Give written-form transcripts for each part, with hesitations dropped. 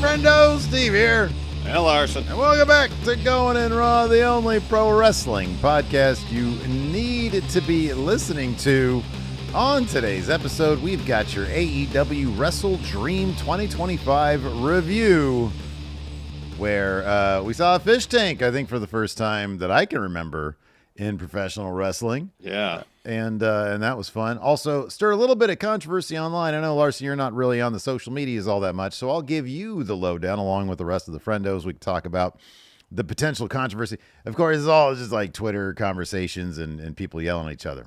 Friendo, Steve here. And Larson. And welcome back to Going In Raw, the only pro wrestling podcast you need to be listening to. On today's episode, we've got your AEW Wrestledream 2025 review, where we saw a fish tank, I think, for the first time that I can remember in professional wrestling. Yeah. And that was fun. Also, stirred a little bit of controversy online. I know, Larson, you're not really on the social medias all that much, so I'll give you the lowdown along with the rest of the friendos. We can talk about the potential controversy. Of course, it's all just like Twitter conversations and people yelling at each other.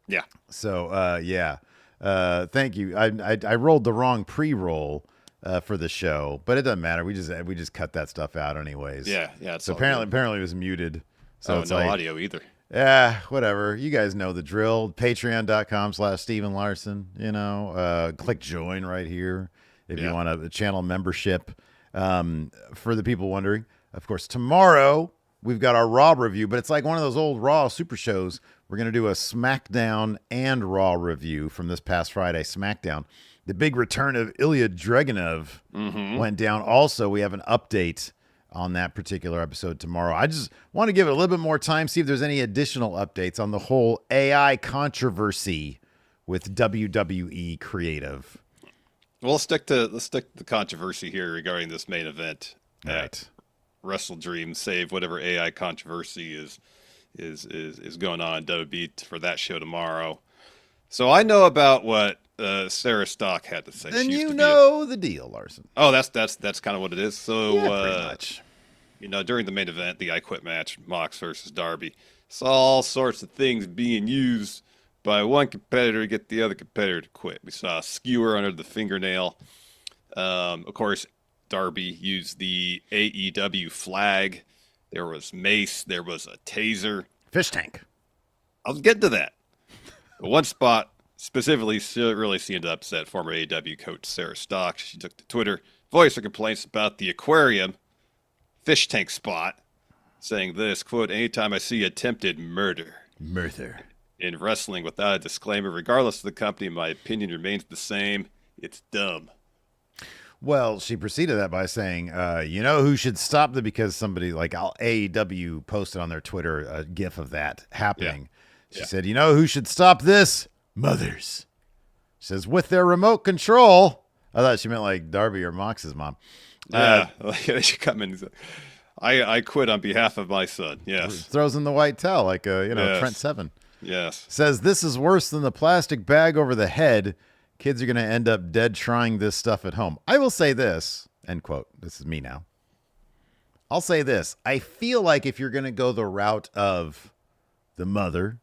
Yeah. So, thank you. I rolled the wrong pre-roll for the show, but it doesn't matter. We just cut that stuff out anyways. Yeah. So apparently it was muted. So it's no like, audio either. Yeah, whatever. You guys know the drill. Patreon.com/Steven Larson. Click join right here if you want a channel membership. For the people wondering, of course, tomorrow we've got our Raw review, but it's like one of those old Raw super shows. We're going to do a SmackDown and Raw review from this past Friday SmackDown. The big return of Ilya Dragunov went down. Also, we have an update on that particular episode tomorrow. I just want to give it a little bit more time, see if there's any additional updates on the whole AI controversy with WWE Creative. Well, let's stick to the controversy here regarding this main event at Wrestledream. Save whatever AI controversy is going on in WWE for that show tomorrow. So I know about what Sarah Stock had to say. Then you know the deal, Larson. Oh, that's kind of what it is. So pretty much. During the main event, the I Quit match, Mox versus Darby, saw all sorts of things being used by one competitor to get the other competitor to quit. We saw a skewer under the fingernail. Of course, Darby used the AEW flag. There was mace. There was a taser. Fish tank. I was getting to that. But one spot specifically really seemed to upset former AEW coach Sarah Stock. She took to Twitter, voiced her complaints about the aquarium fish tank spot, saying this, quote, "Anytime I see attempted murder in wrestling without a disclaimer, regardless of the company, my opinion remains the same. It's dumb." Well, she preceded that by saying, who should stop that, because somebody like AEW posted on their Twitter a GIF of that happening. She said, who should stop this? Mothers. She says, with their remote control. I thought she meant like Darby or Mox's mom. Yeah, they should come in. I quit on behalf of my son. Yes. Throws in the white towel like, Trent Seven. Yes. Says, this is worse than the plastic bag over the head. Kids are going to end up dead trying this stuff at home. I will say this, end quote. This is me now. I'll say this. I feel like if you're going to go the route of the mother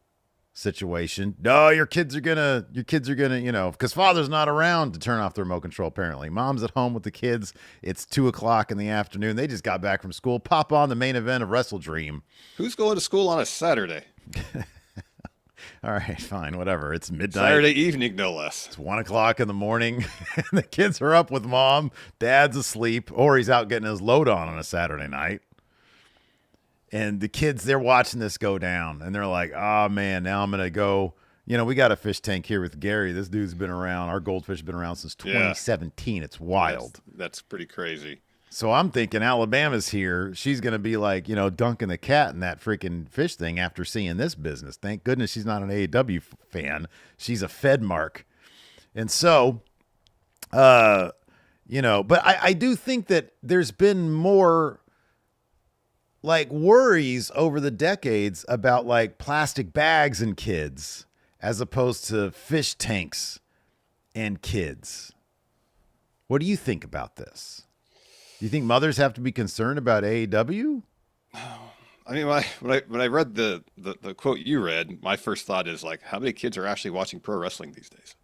situation, no, your kids are gonna, because father's not around to turn off the remote control. Apparently, mom's at home with the kids. It's 2:00 in the afternoon. They just got back from school. Pop on the main event of Wrestledream. Who's going to school on a Saturday? All right, fine, whatever. It's midnight. Saturday evening, no less. It's 1:00 in the morning. And the kids are up with mom. Dad's asleep, or he's out getting his load on a Saturday night. And the kids, they're watching this go down, and they're like, oh, man, now I'm going to go. We got a fish tank here with Gary. This dude's been around. Our goldfish has been around since 2017. It's wild. That's pretty crazy. So I'm thinking Alabama's here. She's going to be like, dunking the cat in that freaking fish thing after seeing this business. Thank goodness she's not an AEW fan. She's a Fedmark. And so, but I do think that there's been more like worries over the decades about like plastic bags and kids as opposed to fish tanks and kids. What do you think about this? Do you think mothers have to be concerned about AEW? I mean, when I read the quote you read, my first thought is like, how many kids are actually watching pro wrestling these days?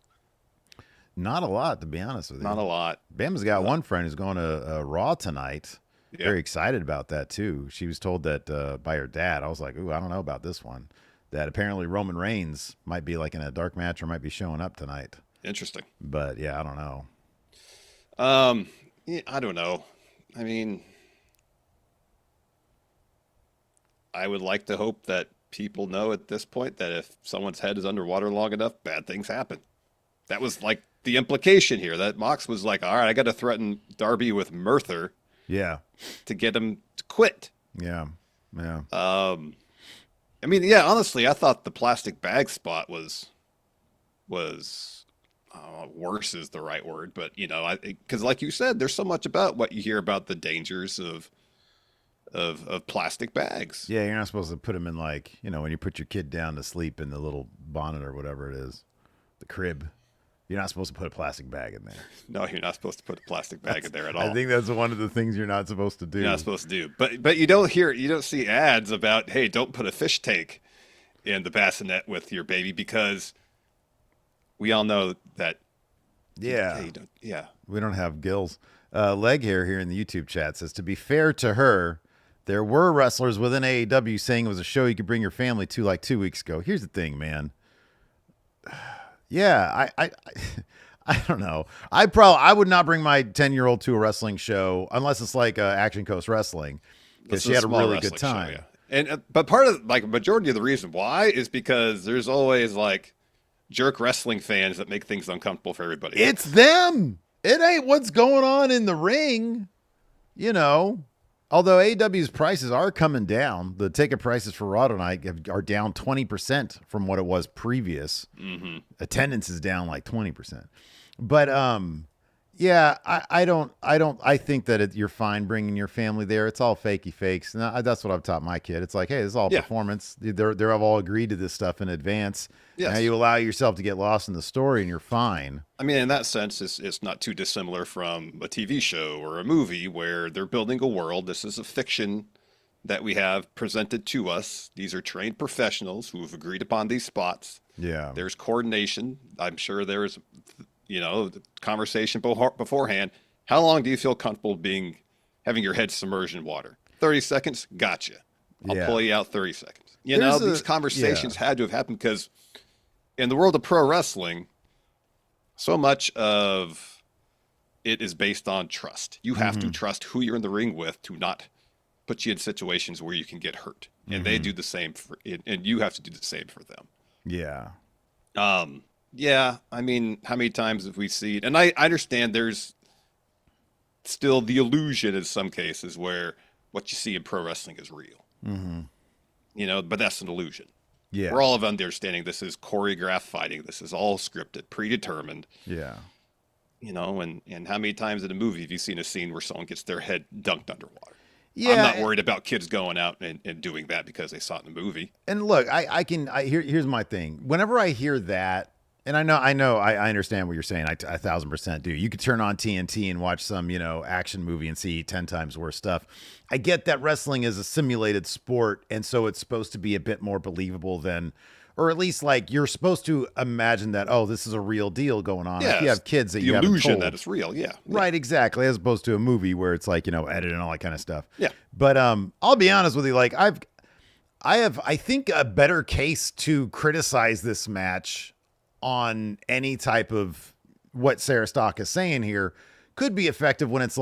Not a lot, to be honest with you. Not a lot. Bama's got one friend who's going to Raw tonight. Yeah. Very excited about that, too. She was told that by her dad. I was like, ooh, I don't know about this one. That apparently Roman Reigns might be like in a dark match or might be showing up tonight. Interesting. But, yeah, I don't know. I don't know. I mean, I would like to hope that people know at this point that if someone's head is underwater long enough, bad things happen. That was like the implication here that Mox was like, all right, I got to threaten Darby with Merthyr. Yeah. To get him to quit. Yeah. Yeah. I mean, yeah, honestly, I thought the plastic bag spot was worse is the right word, but because like you said, there's so much about what you hear about the dangers of plastic bags. Yeah, you're not supposed to put them in when you put your kid down to sleep in the little bonnet or whatever it is, the crib. You're not supposed to put a plastic bag in there. No, you're not supposed to put a plastic bag in there at all. I think that's one of the things you're not supposed to do. You're not supposed to do. But you don't see ads about, hey, don't put a fish tank in the bassinet with your baby, because we all know that. Yeah. Yeah. We don't have gills. Leg hair here in the YouTube chat says, to be fair to her, there were wrestlers within AEW saying it was a show you could bring your family to like 2 weeks ago. Here's the thing, man. Yeah, I don't know. I would not bring my 10-year-old to a wrestling show unless it's like Action Coast Wrestling, because she had a really good time. Show, yeah. But part of majority of the reason why is because there's always jerk wrestling fans that make things uncomfortable for everybody. It's them. It ain't what's going on in the ring, Although AEW's prices are coming down, the ticket prices for Raw tonight are down 20% from what it was previous. Mm-hmm. Attendance is down like 20%. But yeah, I think that you're fine bringing your family there. It's all fakey fakes. And that's what I've taught my kid. It's like, hey, this is all performance. They're all agreed to this stuff in advance. Yes. Now you allow yourself to get lost in the story and you're fine. I mean, in that sense, it's not too dissimilar from a TV show or a movie where they're building a world. This is a fiction that we have presented to us. These are trained professionals who have agreed upon these spots. Yeah. There's coordination. I'm sure there's, the conversation beforehand. How long do you feel comfortable having your head submerged in water? 30 seconds? Gotcha. I'll pull you out 30 seconds. These conversations had to have happened because in the world of pro wrestling, so much of it is based on trust. You have to trust who you're in the ring with to not put you in situations where you can get hurt. And they do the same and you have to do the same for them. Yeah. Yeah. I mean, how many times have we seen, and I understand there's still the illusion in some cases where what you see in pro wrestling is real, but that's an illusion. Yeah. We're all of understanding this is choreographed fighting. This is all scripted, predetermined. Yeah. And how many times in a movie have you seen a scene where someone gets their head dunked underwater? Yeah. I'm not worried about kids going out and doing that because they saw it in the movie. And look, here's my thing. Whenever I hear that, and I understand what you're saying. I 1,000% do. You could turn on TNT and watch some, action movie and see 10 times worse stuff. I get that wrestling is a simulated sport, and so it's supposed to be a bit more believable than, or at least you're supposed to imagine that, oh, this is a real deal going on. Yeah, if you have kids that you haven't illusion told, that it's real. Yeah. Right, exactly. As opposed to a movie where it's edited and all that kind of stuff. Yeah. But I'll be honest with you, I have I think a better case to criticize this match on any type of what Sarah Stock is saying here could be effective when it's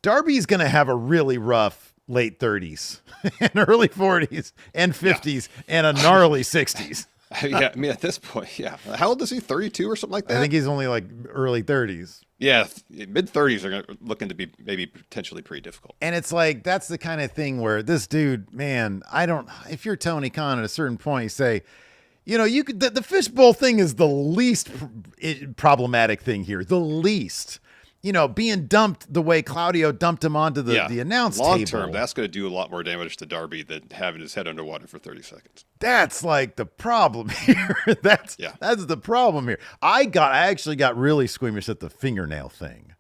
Darby's going to have a really rough late 30s and early 40s and 50s and a gnarly 60s. Yeah, I mean, at this point, yeah. How old is he? 32 or something like that? I think he's only early 30s. Yeah, mid 30s are looking to be maybe potentially pretty difficult. And it's that's the kind of thing where this dude, man, if you're Tony Khan at a certain point, you say, you could, the fishbowl thing is the least problematic thing here. The least, being dumped the way Claudio dumped him onto the announce table. Long term, that's going to do a lot more damage to Darby than having his head underwater for 30 seconds. That's the problem here. That's the problem here. I actually got really squeamish at the fingernail thing.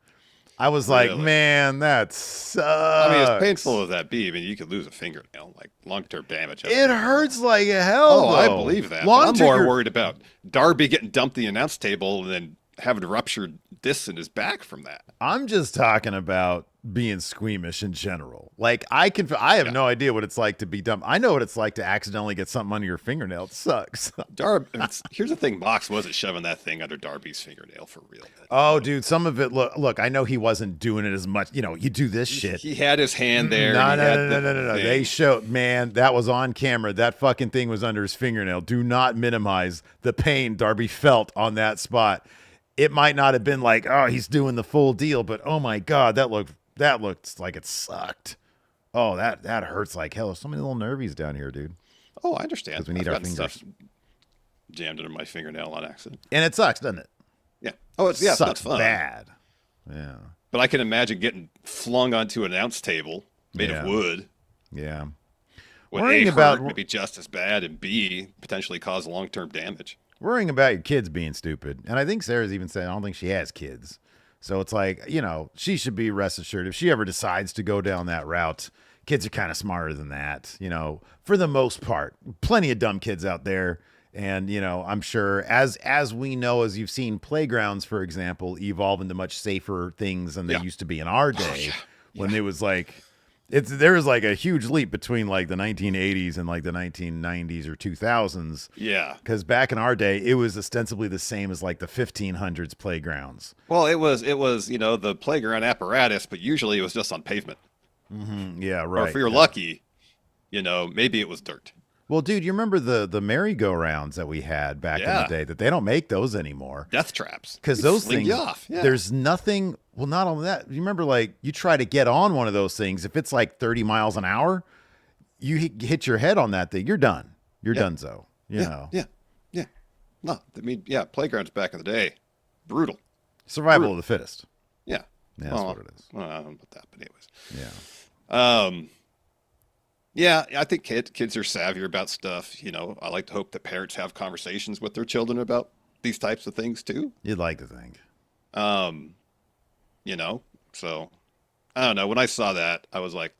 I was really? Man, that sucks. I mean, as painful as that be, you could lose a fingernail, long-term damage. It hurts like hell. Oh, I believe that. I'm more worried about Darby getting dumped the announce table and then having a ruptured disc in his back from that. I'm just talking about being squeamish in general. I have no idea what it's like to be dumped. I know what it's like to accidentally get something under your fingernail. It sucks. Darby, here's the thing. Mox wasn't shoving that thing under Darby's fingernail for real. Oh, dude, some of it. Look, I know he wasn't doing it as much. You do this shit. He had his hand there. No. They showed, man, that was on camera. That fucking thing was under his fingernail. Do not minimize the pain Darby felt on that spot. it might not have been like, oh, he's doing the full deal, but oh my God, that looked like it sucked. Oh, that hurts like hell. There's so many little nervies down here, dude. Oh, I understand. Because we need our fingers. Stuff jammed under my fingernail on accident. And it sucks, doesn't it? Yeah. Oh, it's not fun. Bad. Yeah. But I can imagine getting flung onto an announce table made of wood. Yeah. Would A, hurt, maybe just as bad, and B, potentially cause long-term damage. Worrying about your kids being stupid. And I think Sarah's even said, I don't think she has kids. So it's like, she should be rest assured if she ever decides to go down that route. Kids are kind of smarter than that, for the most part. Plenty of dumb kids out there. And, I'm sure as we know, as you've seen playgrounds, for example, evolve into much safer things than they used to be in our day when it was like, there was like a huge leap between like the 1980s and like the 1990s or 2000s. Yeah. Because back in our day, it was ostensibly the same as like the 1500s playgrounds. Well, it was, the playground apparatus, but usually it was just on pavement. Mm-hmm. Yeah, right. Or if you're lucky, maybe it was dirt. Well, dude, you remember the merry-go-rounds that we had back in the day, that they don't make those anymore. Death traps. Because those things, you off. Yeah. There's nothing, well, not only that, you remember like you try to get on one of those things, if it's like 30 miles an hour, you hit your head on that thing, you're done. You're done so, you know. Yeah. No, playgrounds back in the day, brutal. Survival of the fittest. Yeah. Yeah, that's what it is. Well, I don't know about that, but anyways. Yeah. Yeah, I think kids are savvier about stuff. I like to hope that parents have conversations with their children about these types of things too. You'd like to think. So I don't know. When I saw that, I was like,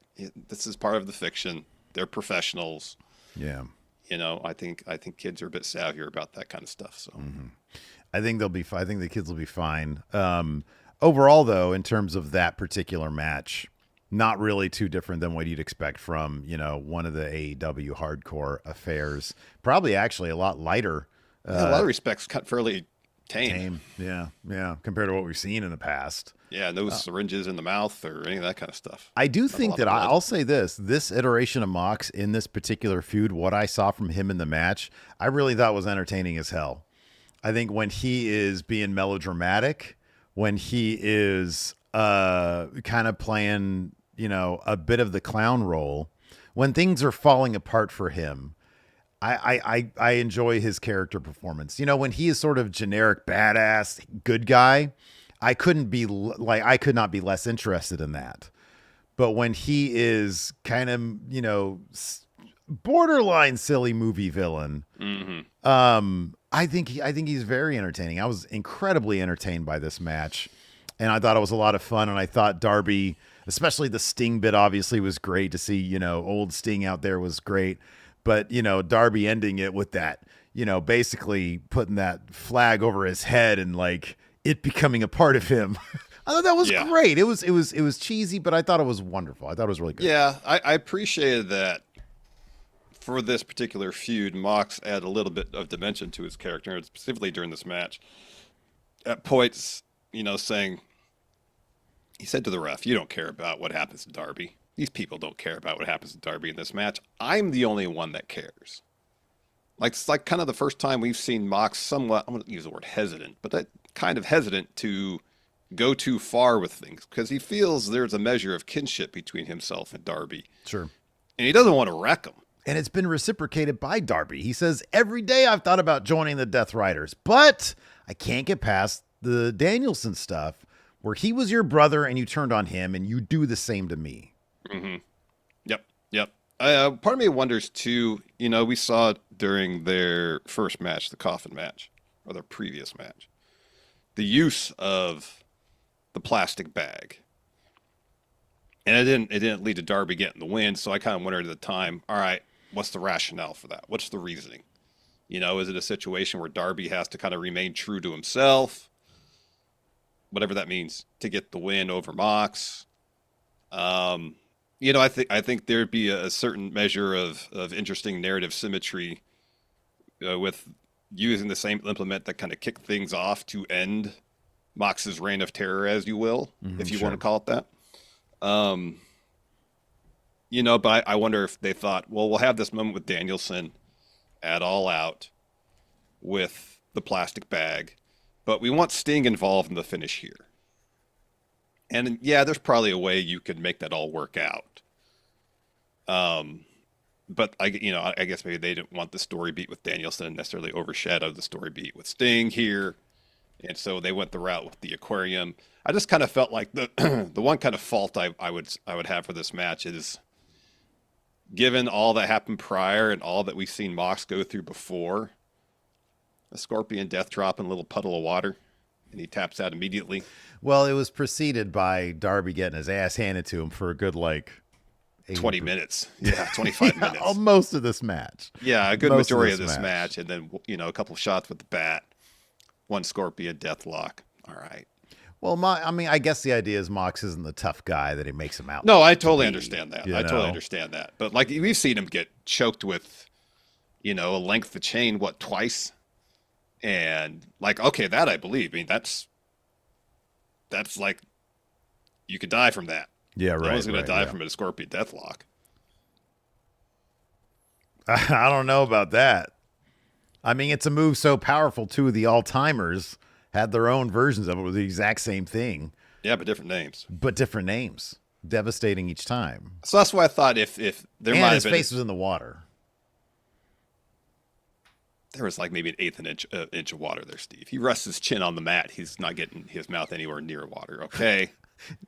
this is part of the fiction. They're professionals. Yeah. I think kids are a bit savvier about that kind of stuff. So I think they'll be fine. I think the kids will be fine. Overall, though, in terms of that particular match, not really too different than what you'd expect from, one of the AEW hardcore affairs. Probably actually a lot lighter. A lot of respects, fairly tame. Yeah, compared to what we've seen in the past. Yeah, no syringes in the mouth or any of that kind of stuff. I do think that I'll say this iteration of Mox in this particular feud, what I saw from him in the match, I really thought was entertaining as hell. I think when he is being melodramatic, when he is kind of playing, a bit of the clown role, when things are falling apart for him, I enjoy his character performance. When he is sort of generic badass good guy, I could not be less interested in that. But when he is kind of, borderline silly movie villain, I think he's very entertaining. I was incredibly entertained by this match, and I thought it was a lot of fun. And I thought Darby, especially the Sting bit, obviously was great to see. Old Sting out there was great, but Darby ending it with that, basically putting that flag over his head and like it becoming a part of him. I thought that was great. It was cheesy, but I thought it was wonderful. I thought it was really good. Yeah, I appreciated that. For this particular feud, Mox added a little bit of dimension to his character, and specifically during this match. At points, saying, he said to the ref, "You don't care about what happens to Darby. These people don't care about what happens to Darby in this match. I'm the only one that cares." It's like kind of the first time we've seen Mox somewhat, I'm going to use the word hesitant, but that kind of hesitant to go too far with things because he feels there's a measure of kinship between himself and Darby. Sure. And he doesn't want to wreck him. And it's been reciprocated by Darby. He says, every day I've thought about joining the Death Riders, but I can't get past the Danielson stuff where he was your brother and you turned on him and you do the same to me. Mm-hmm. Yep. Part of me wonders too, we saw during their first match, the coffin match, or their previous match, the use of the plastic bag. And it didn't lead to Darby getting the win, so I kind of wondered at the time, all right, what's the rationale for that? What's the reasoning? Is it a situation where Darby has to kind of remain true to himself, whatever that means, to get the win over Mox? I think there'd be a certain measure of interesting narrative symmetry with using the same implement that kind of kicked things off to end Mox's reign of terror, as you will, if you want to call it that. But I wonder if they thought, well, we'll have this moment with Danielson at All Out with the plastic bag, but we want Sting involved in the finish here. And yeah, there's probably a way you could make that all work out. But I guess maybe they didn't want the story beat with Danielson and necessarily overshadow the story beat with Sting here. And so they went the route with the aquarium. I just kind of felt like the the one kind of fault I would have for this match is, given all that happened prior and all that we've seen Mox go through before, a scorpion death drop in a little puddle of water, and he taps out immediately. Well, it was preceded by Darby getting his ass handed to him for a good 20 minutes. Yeah, 25 minutes. Most of this match. Yeah, a good majority of this match. And then, a couple shots with the bat. One scorpion death lock. All right. Well, I guess the idea is Mox isn't the tough guy that he makes him out. No, I totally understand that. Totally understand that. But we've seen him get choked with, a length of chain, twice? And okay, that I believe. I mean, that's you could die from that. Yeah, right. No one's going to die from a scorpion deathlock. I don't know about that. I mean, it's a move so powerful, two of the all-timers had their own versions of it with the exact same thing. Yeah, but different names. Devastating each time. So that's why I thought if there might have been... his face was in the water. There was maybe an eighth inch of water there, Steve. He rests his chin on the mat. He's not getting his mouth anywhere near water, okay?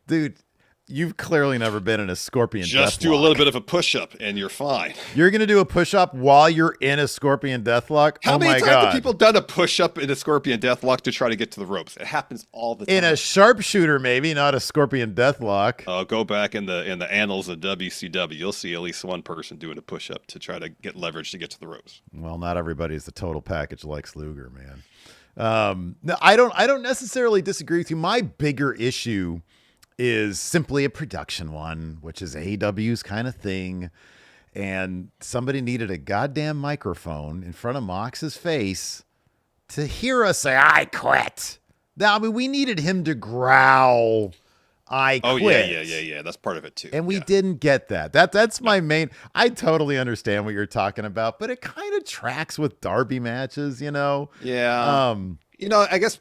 Dude, you've clearly never been in a scorpion deathlock. Just do a little bit of a push-up, and you're fine. You're going to do a push-up while you're in a scorpion deathlock? How many times have people done a push-up in a scorpion deathlock to try to get to the ropes? It happens all the time. In a sharpshooter, maybe, not a scorpion deathlock. Go back in the annals of WCW. You'll see at least one person doing a push-up to try to get leverage to get to the ropes. Well, not everybody's the total package Lex Luger, man. No, I don't necessarily disagree with you. My bigger issue is simply a production one, which is AEW's kind of thing. And somebody needed a goddamn microphone in front of Mox's face to hear us say, "I quit." Now, we needed him to growl, "I quit." Oh, yeah. That's part of it, too. And we didn't get that. That's my main... I totally understand what you're talking about, but it kind of tracks with Darby matches, Yeah. I guess,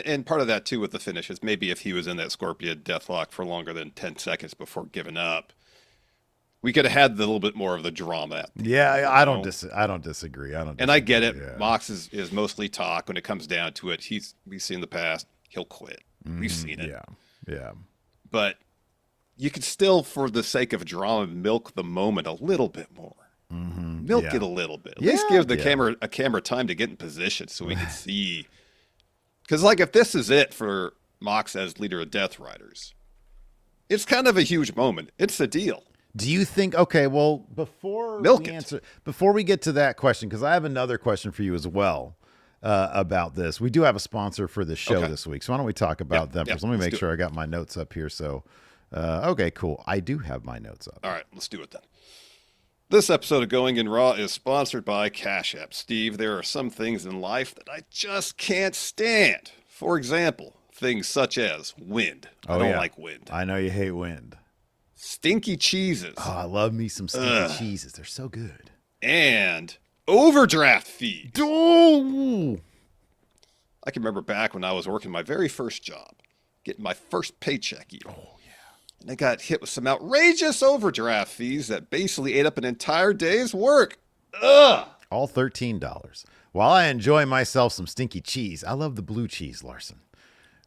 and part of that, too, with the finish is maybe if he was in that Scorpion Deathlock for longer than 10 seconds before giving up, we could have had a little bit more of the drama. Yeah, I don't disagree. And I get it. Yeah. Mox is mostly talk when it comes down to it. We've seen in the past, he'll quit. We've seen it. Yeah. But you could still, for the sake of drama, milk the moment a little bit more. Milk it a little bit. At least give the camera time to get in position so we can see. Because, if this is it for Mox as leader of Death Riders, it's kind of a huge moment. It's a deal. Do you think, okay, well, before we get to that question, because I have another question for you as well about this. We do have a sponsor for the show this week, so why don't we talk about them first? Let me make sure I got my notes up here. So, okay, cool. I do have my notes up. All right, let's do it then. This episode of Going in Raw is sponsored by Cash App. Steve, there are some things in life that I just can't stand. For example, things such as wind. I don't like wind. I know you hate wind. Stinky cheeses. Oh, I love me some stinky cheeses. They're so good. And overdraft fees. Oh! I can remember back when I was working my very first job, getting my first paycheck even. Oh, yeah. And I got hit with some outrageous overdraft fees that basically ate up an entire day's work. Ugh! All $13. While I enjoy myself some stinky cheese, I love the blue cheese, Larson.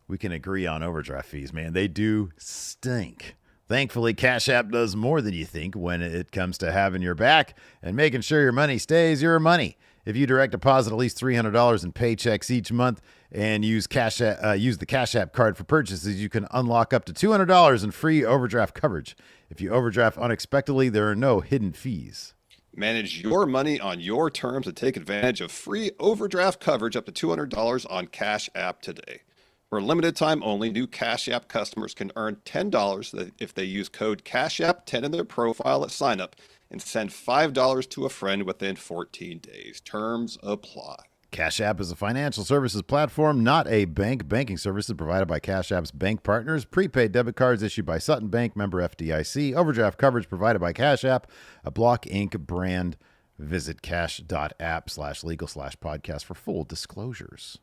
We can agree on overdraft fees, man. They do stink. Thankfully, Cash App does more than you think when it comes to having your back and making sure your money stays your money. If you direct deposit at least $300 in paychecks each month and use the Cash App card for purchases, you can unlock up to $200 in free overdraft coverage. If you overdraft unexpectedly, there are no hidden fees. Manage your money on your terms and take advantage of free overdraft coverage up to $200 on Cash App today. For a limited time only, new Cash App customers can earn $10 if they use code CashApp10 in their profile at sign up and send $5 to a friend within 14 days. Terms apply. Cash App is a financial services platform, not a bank. Banking services provided by Cash App's bank partners. Prepaid debit cards issued by Sutton Bank, member FDIC. Overdraft coverage provided by Cash App, a Block Inc. brand. Visit cash.app/legal/podcast for full disclosures.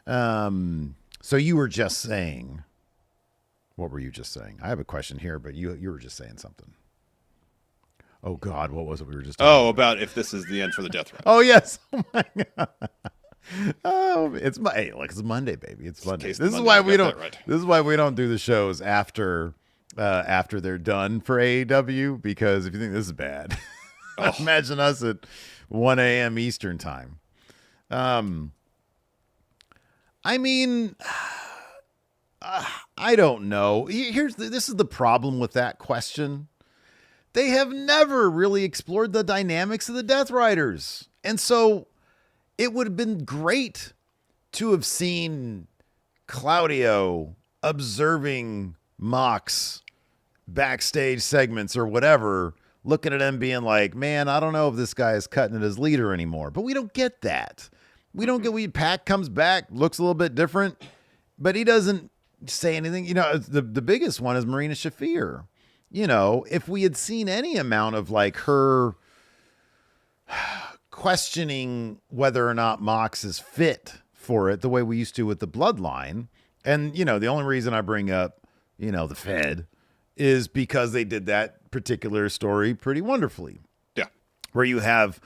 So you were just saying, what were you just saying? I have a question here, but you were just saying something. Oh God, what was it we were just talking about if this is the end for the Death Riders. Oh yes. Oh my God. Oh, it's it's Monday, baby. It's Monday. This is why we don't. Right. This is why we don't do the shows after they're done for AEW, because if you think this is bad, imagine us at 1 a.m. Eastern time. I mean, I don't know. This is the problem with that question. They have never really explored the dynamics of the Death Riders, and so it would have been great to have seen Claudio observing Mox backstage segments or whatever, looking at him being like, man, I don't know if this guy is cutting it as leader anymore. But we don't get that. We don't get, Pac comes back, looks a little bit different, but he doesn't say anything. You know, the biggest one is Marina Shafir. You know, if we had seen any amount of like her questioning whether or not Mox is fit for it the way we used to with the Bloodline. And, you know, the only reason I bring up, you know, the Fed is because they did that particular story pretty wonderfully. Yeah. Where you have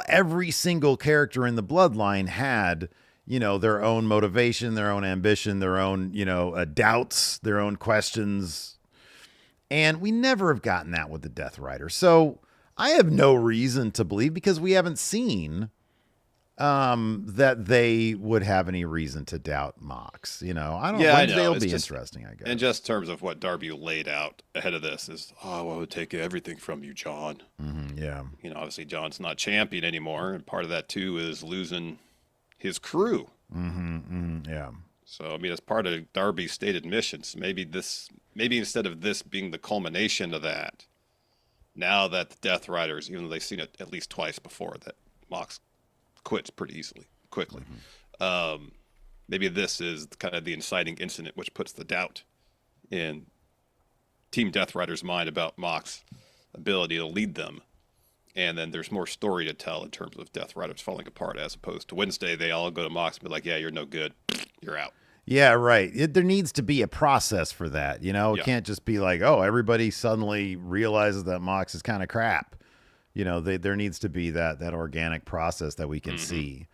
every single character in the Bloodline had, you know, their own motivation, their own ambition, their own, you know, doubts, their own questions. And we never have gotten that with the Death Rider. So I have no reason to believe, because we haven't seen that they would have any reason to doubt Mox. You know, I don't know. Wednesday will be interesting, I guess. And just in terms of what Darby laid out ahead of this is, I would take everything from you, John. Mm-hmm, yeah. You know, obviously John's not champion anymore. And part of that, too, is losing his crew. Yeah. So, I mean, as part of Darby's stated missions, maybe instead of this being the culmination of that, now that the Death Riders, even though they've seen it at least twice before, that Mox quits pretty quickly. Maybe this is kind of the inciting incident which puts the doubt in Team Death Rider's mind about Mox's ability to lead them. And then there's more story to tell in terms of Death Riders falling apart, as opposed to Wednesday, they all go to Mox and be like, yeah, you're no good. You're out. Yeah, right. There needs to be a process for that. You know, it can't just be like, oh, everybody suddenly realizes that Mox is kind of crap. You know, there needs to be that organic process that we can see,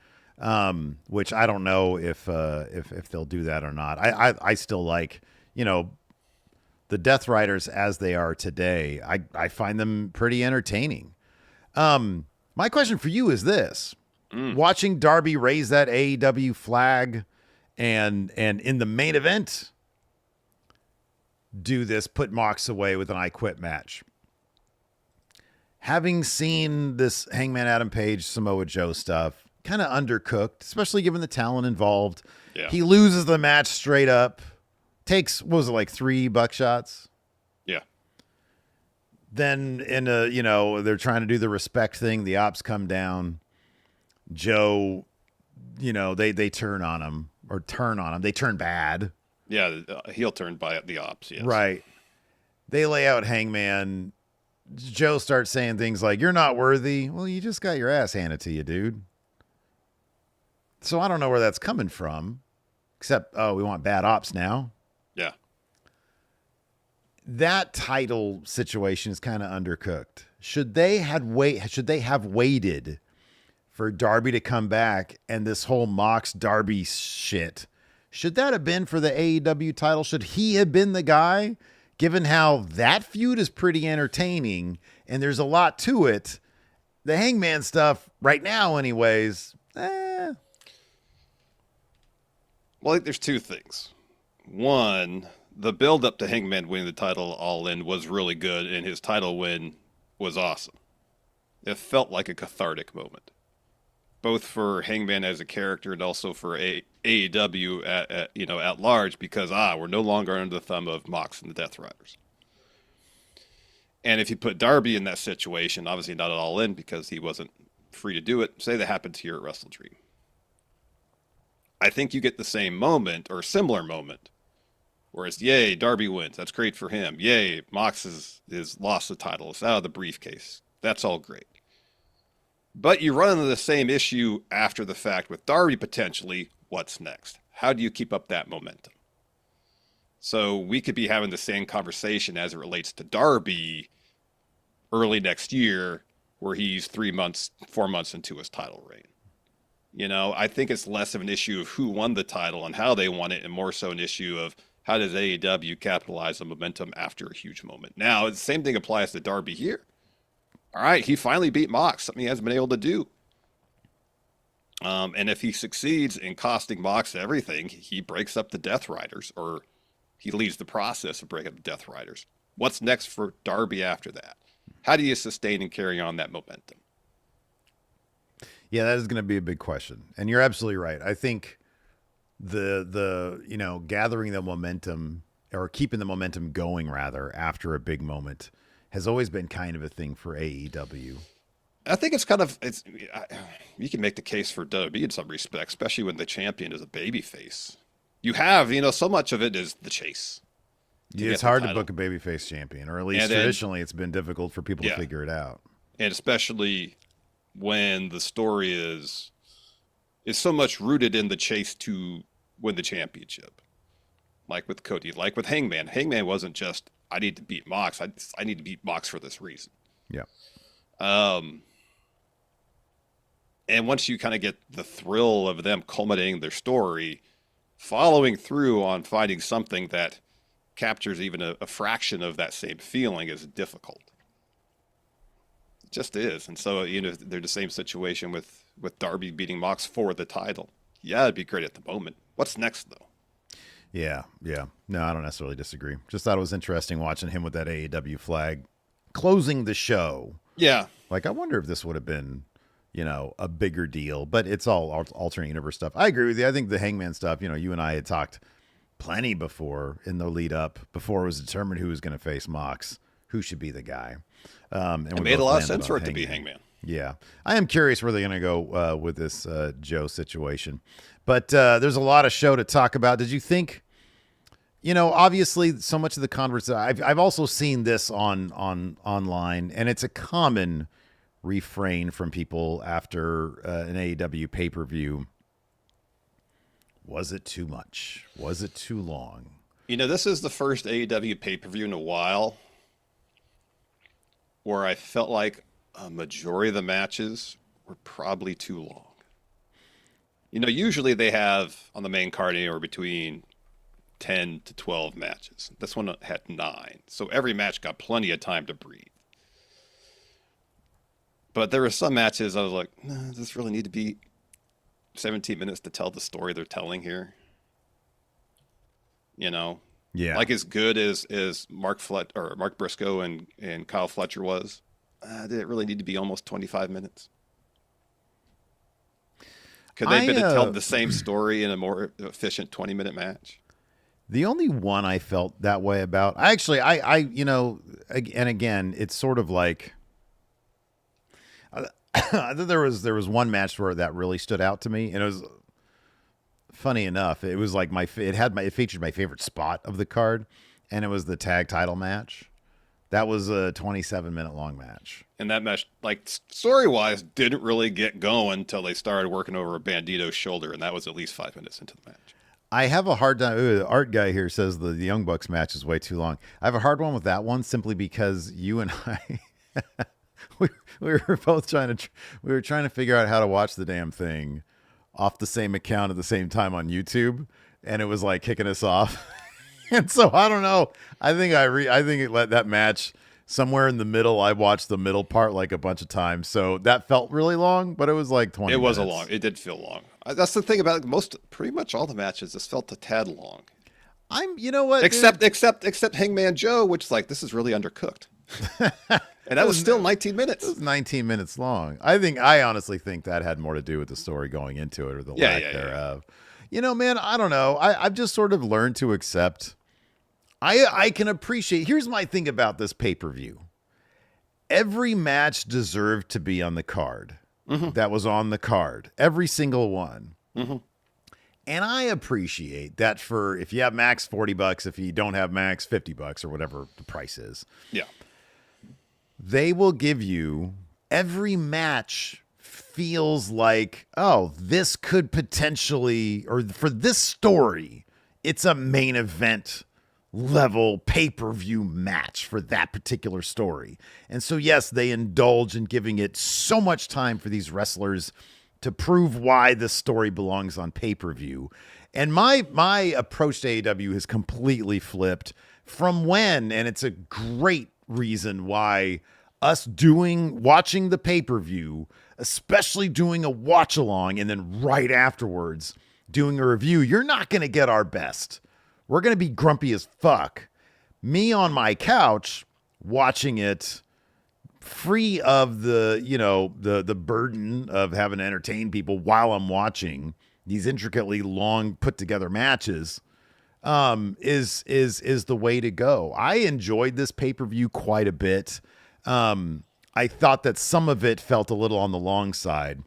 which I don't know if they'll do that or not. I still like, you know, the Death Riders as they are today. I find them pretty entertaining. My question for you is this: watching Darby raise that AEW flag, and in the main event, do this, put Mox away with an I Quit match. Having seen this Hangman Adam Page, Samoa Joe stuff, kind of undercooked, especially given the talent involved. Yeah. He loses the match straight up. Takes, what was it, like 3 buckshots? Yeah. Then they're trying to do the respect thing. The ops come down. Joe, you know, they turn on him. Or turn on him. They turn bad. Yeah, heel turned by the ops, yes. Right. They lay out Hangman. Joe starts saying things like, you're not worthy. Well, you just got your ass handed to you, dude. So I don't know where that's coming from. Except, we want bad ops now. Yeah. That title situation is kind of undercooked. Should they have waited for Darby to come back and this whole Mox Darby shit? Should that have been for the AEW title? Should he have been the guy? Given how that feud is pretty entertaining and there's a lot to it, the Hangman stuff right now anyways, Well, I think there's 2 things. One, the build up to Hangman winning the title all in was really good, and his title win was awesome. It felt like a cathartic moment, both for Hangman as a character and also for AEW at large, because we're no longer under the thumb of Mox and the Death Riders. And if you put Darby in that situation, obviously not at all in because he wasn't free to do it. Say that happens here at Wrestledream. I think you get the same moment or similar moment, whereas yay, Darby wins. That's great for him. Yay, Mox is lost the title. It's out of the briefcase. That's all great. But you run into the same issue after the fact with Darby potentially what's next? How do you keep up that momentum? So we could be having the same conversation as it relates to Darby early next year, where he's 4 months into his title reign. I think it's less of an issue of who won the title and how they won it, and more so an issue of how does AEW capitalize on momentum after a huge moment. Now, the same thing applies to Darby here. All right, he finally beat Mox, something he hasn't been able to do. And if he succeeds in costing Mox everything, he breaks up the Death Riders, or he leads the process of breaking up the Death Riders. What's next for Darby after that? How do you sustain and carry on that momentum? Yeah, that is going to be a big question. And you're absolutely right. I think the gathering the momentum, or keeping the momentum going rather, after a big moment has always been kind of a thing for AEW. I think you can make the case for WWE in some respects, especially when the champion is a babyface. You have, so much of it is the chase. Yeah, it's hard to book a babyface champion, or at least traditionally it's been difficult for people to figure it out. And especially when the story is so much rooted in the chase to win the championship. Like with Cody, like with Hangman. Hangman wasn't just, I need to beat Mox. I need to beat Mox for this reason. Yeah. And once you kind of get the thrill of them culminating their story, following through on finding something that captures even a fraction of that same feeling is difficult. It just is. And so, they're the same situation with Darby beating Mox for the title. Yeah, it'd be great at the moment. What's next, though? Yeah. No, I don't necessarily disagree. Just thought it was interesting watching him with that AEW flag closing the show. Yeah. Like, I wonder if this would have been, a bigger deal, but it's all alternate universe stuff. I agree with you. I think the Hangman stuff, you and I had talked plenty before in the lead up, before it was determined who was going to face Mox, who should be the guy. And it made a lot of sense for it to be Hangman. Yeah. I am curious where they're going to go with this Joe situation. But there's a lot of show to talk about. Did you think, obviously so much of the conversation, I've also seen this on online, and it's a common refrain from people after an AEW pay-per-view. Was it too much? Was it too long? This is the first AEW pay-per-view in a while where I felt like a majority of the matches were probably too long. Usually they have on the main card anywhere between 10 to 12 matches. This one had 9. So every match got plenty of time to breathe. But there were some matches I was like, no, does this really need to be 17 minutes to tell the story they're telling here? Yeah. Like as good as Mark Briscoe and Kyle Fletcher was, did it really need to be almost 25 minutes? Could they have been to tell the same story in a more efficient 20-minute match? The only one I felt that way about, and again, it's sort of like, I thought there was one match where that really stood out to me, and it was funny enough. It was like it featured my favorite spot of the card, and it was the tag title match. That was a 27-minute long match. And that match, like story-wise, didn't really get going until they started working over a Bandito's shoulder, and that was at least 5 minutes into the match. I have a hard time. The art guy here says the Young Bucks match is way too long. I have a hard one with that one simply because you and I, we were both trying to figure out how to watch the damn thing off the same account at the same time on YouTube, and it was like kicking us off. And so I don't know. I think it let that match somewhere in the middle. I watched the middle part like a bunch of times, so that felt really long. But it was like 20. It was a long. It did feel long. That's the thing about it. Pretty much all the matches just felt a tad long. You know what? Except Hangman Joe, which is like, this is really undercooked. And that was still 19 minutes. It was 19 minutes long. I honestly think that had more to do with the story going into it, or the lack thereof. Yeah. Man, I don't know. I've just sort of learned to accept. I can appreciate. Here's my thing about this pay-per-view. Every match deserved to be on the card. Mm-hmm. That was on the card. Every single one. Mm-hmm. And I appreciate that if you have max $40, if you don't have max $50 or whatever the price is. Yeah. They will give you every match feels like, oh, this could potentially, or for this story, it's a main event level pay-per-view match for that particular story. And so, yes, they indulge in giving it so much time for these wrestlers to prove why this story belongs on pay-per-view. And my approach to AEW has completely flipped from when, and it's a great reason why us watching the pay-per-view, especially doing a watch along and then right afterwards doing a review, you're not going to get our best. We're going to be grumpy as fuck. Me on my couch watching it free of the burden of having to entertain people while I'm watching these intricately long put together matches is the way to go. I enjoyed this pay-per-view quite a bit. I thought that some of it felt a little on the long side.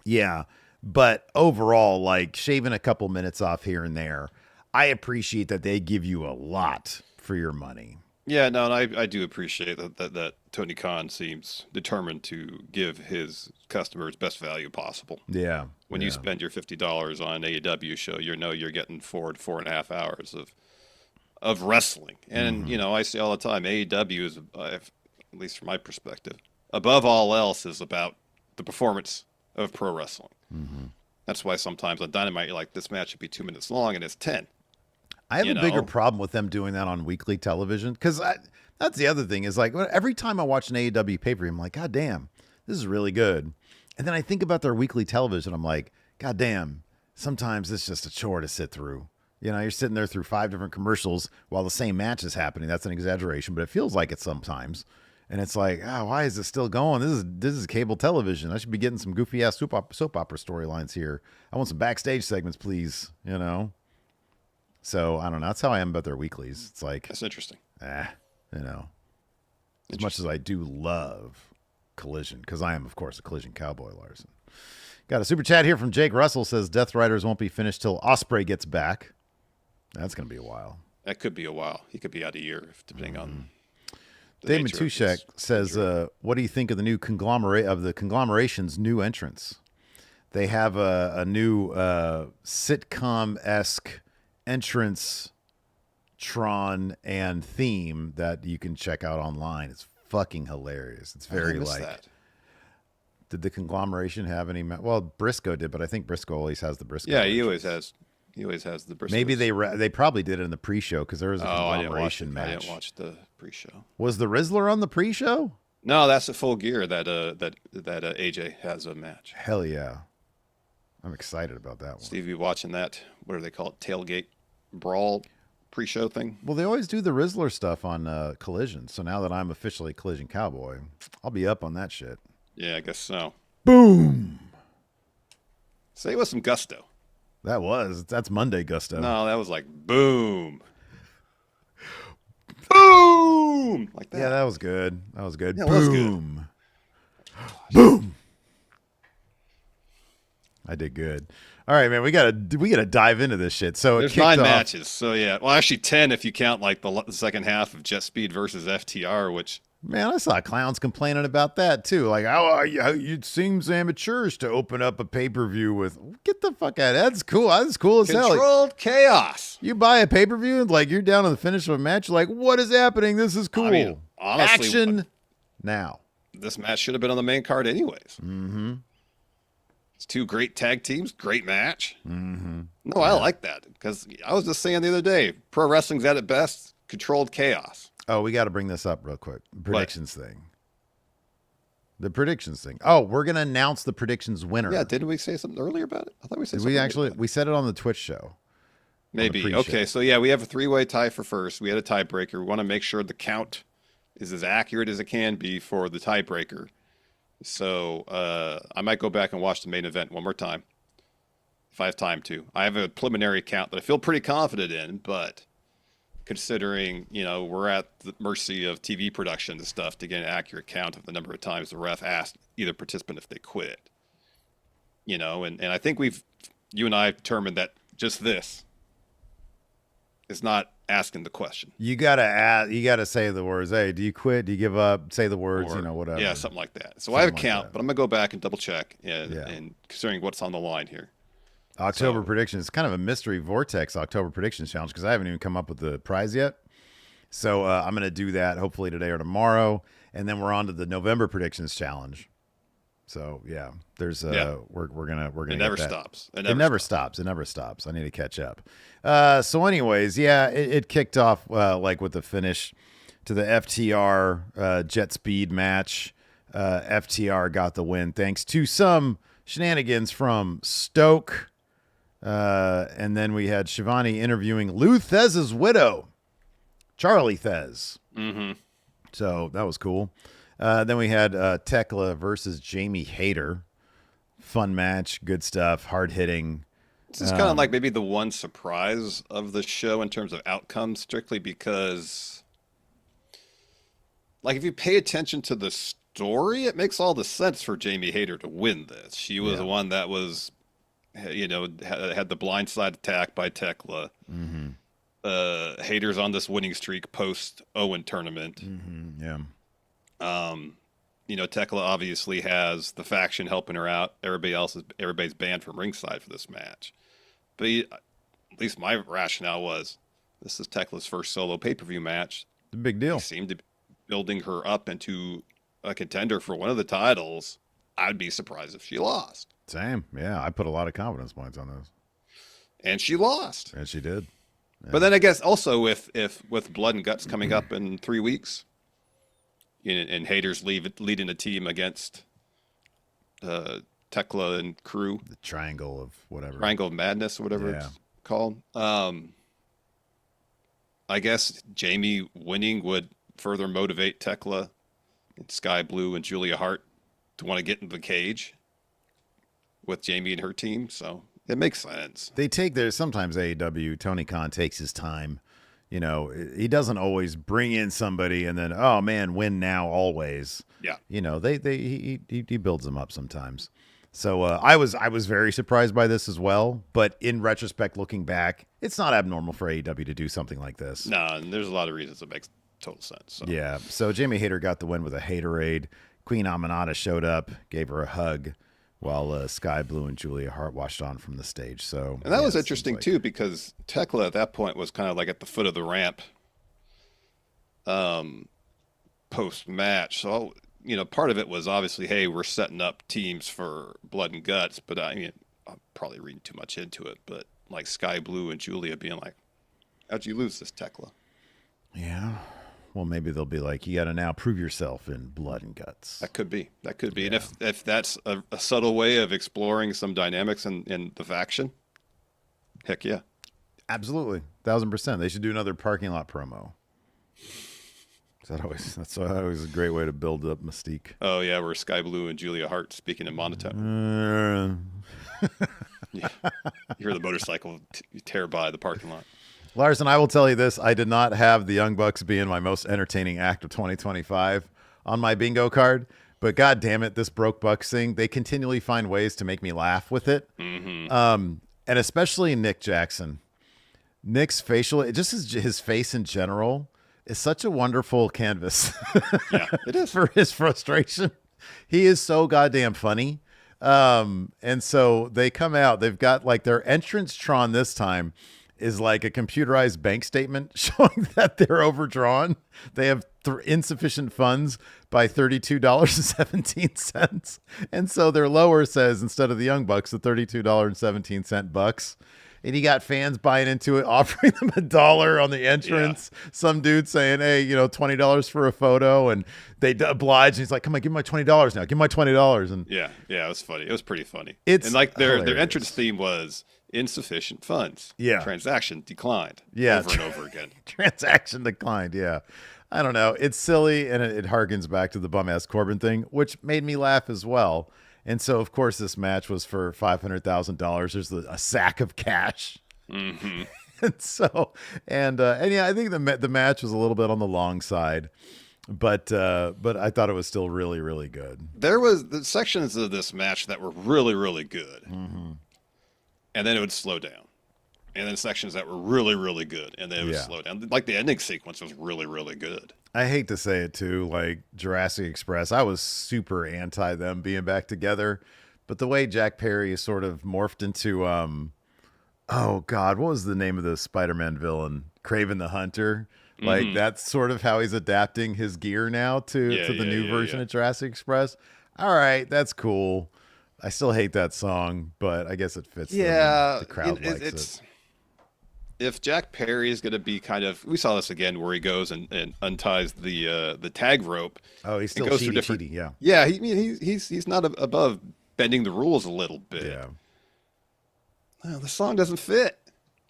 Yeah. But overall, like shaving a couple minutes off here and there, I appreciate that they give you a lot for your money. Yeah, no, and I do appreciate that Tony Khan seems determined to give his customers best value possible. Yeah. When you spend your $50 on an AEW show, you're getting 4.5 hours of wrestling. And, I say all the time, AEW is, at least from my perspective, above all else is about the performance of pro wrestling. That's why sometimes on Dynamite, you're like, this match should be 2 minutes long, and it's 10. I have a bigger problem with them doing that on weekly television, because that's the other thing is like every time I watch an AEW pay-per-view, I'm like, God damn, this is really good. And then I think about their weekly television. I'm like, God damn, sometimes it's just a chore to sit through. You're sitting there through 5 different commercials while the same match is happening. That's an exaggeration, but it feels like it sometimes. And it's like, why is it still going? This is cable television. I should be getting some goofy ass soap opera storylines here. I want some backstage segments, please. So I don't know. That's how I am about their weeklies. It's like, that's interesting. As much as I do love Collision, because I am, of course, a Collision cowboy, Larson. Got a super chat here from Jake Russell, says Death Riders won't be finished till Ospreay gets back. That's going to be a while. That could be a while. He could be out a year, depending on. Dave Matushek says, what do you think of the new conglomeration's new entrance? They have a new sitcom-esque entrance Tron and theme that you can check out online. It's fucking hilarious. It's very that. Did the conglomeration have any? Well, Briscoe did, but I think Briscoe always has the Briscoe. Yeah, he always has. He always has the Briscoe. Maybe they probably did it in the pre-show because there was a conglomeration match. I didn't watch the pre-show. Was the Rizzler on the pre-show? No, that's a Full Gear that AJ has a match. Hell yeah, I'm excited about that one. Steve, you watching that? What do they call it? Tailgate brawl pre-show thing? Well, they always do the Rizzler stuff on Collision. So now that I'm officially Collision Cowboy, I'll be up on that shit. Yeah, I guess so. Boom. Say it with some gusto. That's Monday gusto. No, that was like boom. Boom! Like that. Yeah, that was good. That was good. Yeah, Boom. Boom. I did good. All right, man. We gotta dive into this shit. So there's 9 matches. So yeah, well, actually 10 if you count like the second half of Jet Speed versus FTR, which. Man, I saw clowns complaining about that too. Like, it seems amateurish to open up a pay-per-view with. Get the fuck out of that. That's cool. That's cool as hell. Controlled chaos. You buy a pay-per-view and like you're down to the finish of a match. You're like, what is happening? This is cool. I mean, honestly, action now. This match should have been on the main card anyways. Mm-hmm. It's 2 great tag teams. Great match. Mm-hmm. No, I like that because I was just saying the other day, pro wrestling's at its best. Controlled chaos. Oh, we got to bring this up real quick. Predictions thing. The predictions thing. Oh, we're going to announce the predictions winner. Yeah, didn't we say something earlier about it? I thought we said something. We said it on the Twitch show. Maybe. Okay, so yeah, we have a 3-way tie for first. We had a tiebreaker. We want to make sure the count is as accurate as it can be for the tiebreaker. So I might go back and watch the main event one more time if I have time to. I have a preliminary count that I feel pretty confident in, but considering, we're at the mercy of TV production and stuff to get an accurate count of the number of times the ref asked either participant if they quit. And I think you and I have determined that just this is not asking the question. You gotta say the words. Hey, do you quit? Do you give up? Say the words. Or, Whatever. Yeah, something like that. So I have a count, but I'm gonna go back and double check and considering what's on the line here. October predictions. It's kind of a mystery vortex October predictions challenge because I haven't even come up with the prize yet. So I'm going to do that hopefully today or tomorrow, and then we're on to the November predictions challenge. So yeah, there's we're gonna It never stops. It never stops. It never stops. I need to catch up. So anyways, it kicked off like with the finish to the FTR Jet Speed match. FTR got the win thanks to some shenanigans from Stoke. And then we had Shivani interviewing Lou Thesz's widow, Charlie Thez. Mm-hmm. So that was cool. Then we had Tekla versus Jamie Hayter. Fun match, good stuff, hard hitting. This is kind of like maybe the one surprise of the show in terms of outcomes, strictly because, like, if you pay attention to the story, it makes all the sense for Jamie Hayter to win this. She was the one that was, had the blindside attack by Tekla. Mm-hmm. Hayter's on this winning streak post Owen tournament. Mm-hmm. Yeah. Tekla obviously has the faction helping her out. Everybody's banned from ringside for this match. But at least my rationale was, this is Tekla's first solo pay-per-view match. The big deal. They seemed to be building her up into a contender for one of the titles. I'd be surprised if she lost. Same. Yeah, I put a lot of confidence points on this. And she lost. And she did. Yeah. But then I guess also if with Blood and Guts coming up in 3 weeks, and Hayter's leading a team against Tekla and crew. The Triangle of whatever. Triangle of Madness or whatever it's called. I guess Jamie winning would further motivate Tekla and Sky Blue and Julia Hart to want to get in the cage with Jamie and her team. So it makes sense. Sometimes AEW, Tony Khan takes his time. He doesn't always bring in somebody and then, oh man, win now always. Yeah. He builds them up sometimes. So I was very surprised by this as well. But in retrospect, looking back, it's not abnormal for AEW to do something like this. No, and there's a lot of reasons it makes total sense. So. Yeah. So Jamie Hayter got the win with a Haterade. Queen Aminata showed up, gave her a hug, while Sky Blue and Julia Hart watched on from the stage. So, and that was interesting too, because Tekla at that point was kind of like at the foot of the ramp post match. So, part of it was obviously, hey, we're setting up teams for Blood and Guts, but I'm probably reading too much into it. But like Sky Blue and Julia being like, how'd you lose this, Tekla? Yeah. Well, maybe they'll be like, you got to now prove yourself in Blood and Guts. That could be. Yeah. And if that's a subtle way of exploring some dynamics in the faction, heck yeah. Absolutely. 1,000%. They should do another parking lot promo. That's always a great way to build up mystique. Oh, yeah, where Sky Blue and Julia Hart speaking in monotone. Yeah. You hear the motorcycle tear by the parking lot. Larson, I will tell you this. I did not have the Young Bucks being my most entertaining act of 2025 on my bingo card. But God damn it, this Broke Bucks thing, they continually find ways to make me laugh with it. Mm-hmm. And especially Nick Jackson. Nick's facial, just his face in general, is such a wonderful canvas. Yeah, it is. For his frustration. He is so goddamn funny. And so they come out, they've got like their entrance Tron this time is like a computerized bank statement showing that they're overdrawn. They have insufficient funds by $32.17. And so their lower says, instead of the Young Bucks, the $32.17 bucks. And you got fans buying into it, offering them $1 on the entrance. Yeah. Some dude saying, hey, $20 for a photo. And they oblige. And he's like, come on, give me my $20 now. Give me my $20. And yeah, it was funny. It was pretty funny. And like their entrance theme was insufficient funds. Yeah. Transaction declined. Yeah. Over and over again. Transaction declined. Yeah. I don't know. It's silly. And it harkens back to the bum ass Corbin thing, which made me laugh as well. And so, of course, this match was for $500,000. There's a sack of cash. Mm-hmm. and yeah, I think the match was a little bit on the long side, but I thought it was still really, really good. There was the sections of this match that were really, really good. Mm-hmm. And then it would slow down. and then sections that were really, really good, and then it was Yeah. slowed down. Like the ending sequence was really, really good. I hate to say it too, like Jurassic Express, I was super anti them being back together. But the way Jack Perry is sort of morphed into oh God, what was the name of the Spider-Man villain? Kraven the Hunter. Like that's sort of how he's adapting his gear now to Yeah, the yeah, new yeah, version yeah. of Jurassic Express. All right, that's cool. I still hate that song, but I guess it fits them and Yeah, the crowd likes it. it's if Jack Perry is going to be kind of, we saw this again where he goes and unties the tag rope Oh, he's and still goes through cheaty, different. cheaty, yeah. Yeah, he's not above bending the rules a little bit. Yeah. No, the song doesn't fit.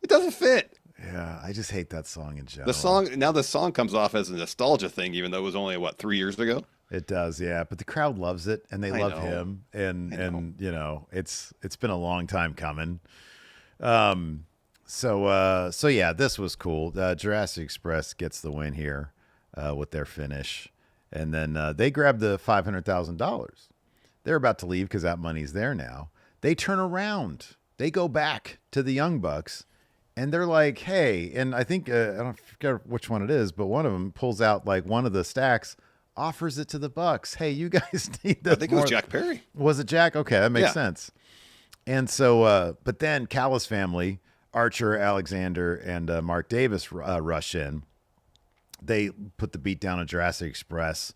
It doesn't fit. Yeah, I just hate that song in general. The song comes off as a nostalgia thing, even though it was only what 3 years ago. It does, yeah. But the crowd loves it, and they I love know. him, and I know. and you know, it's been a long time coming. So yeah, this was cool. Jurassic Express gets the win here with their finish, and then they grab the $500,000. They're about to leave because that money's there now. They turn around. They go back to the Young Bucks, and they're like, "Hey!" And I think I don't forget which one it is, but one of them pulls out like one of the stacks, offers it to the Bucks. Hey, you guys need this. I think it was Jack Perry. Was it Jack? Okay, that makes Yeah. sense. And so, but then Callis family, Archer, Alexander, and Mark Davis rush in. They put the beat down on Jurassic Express.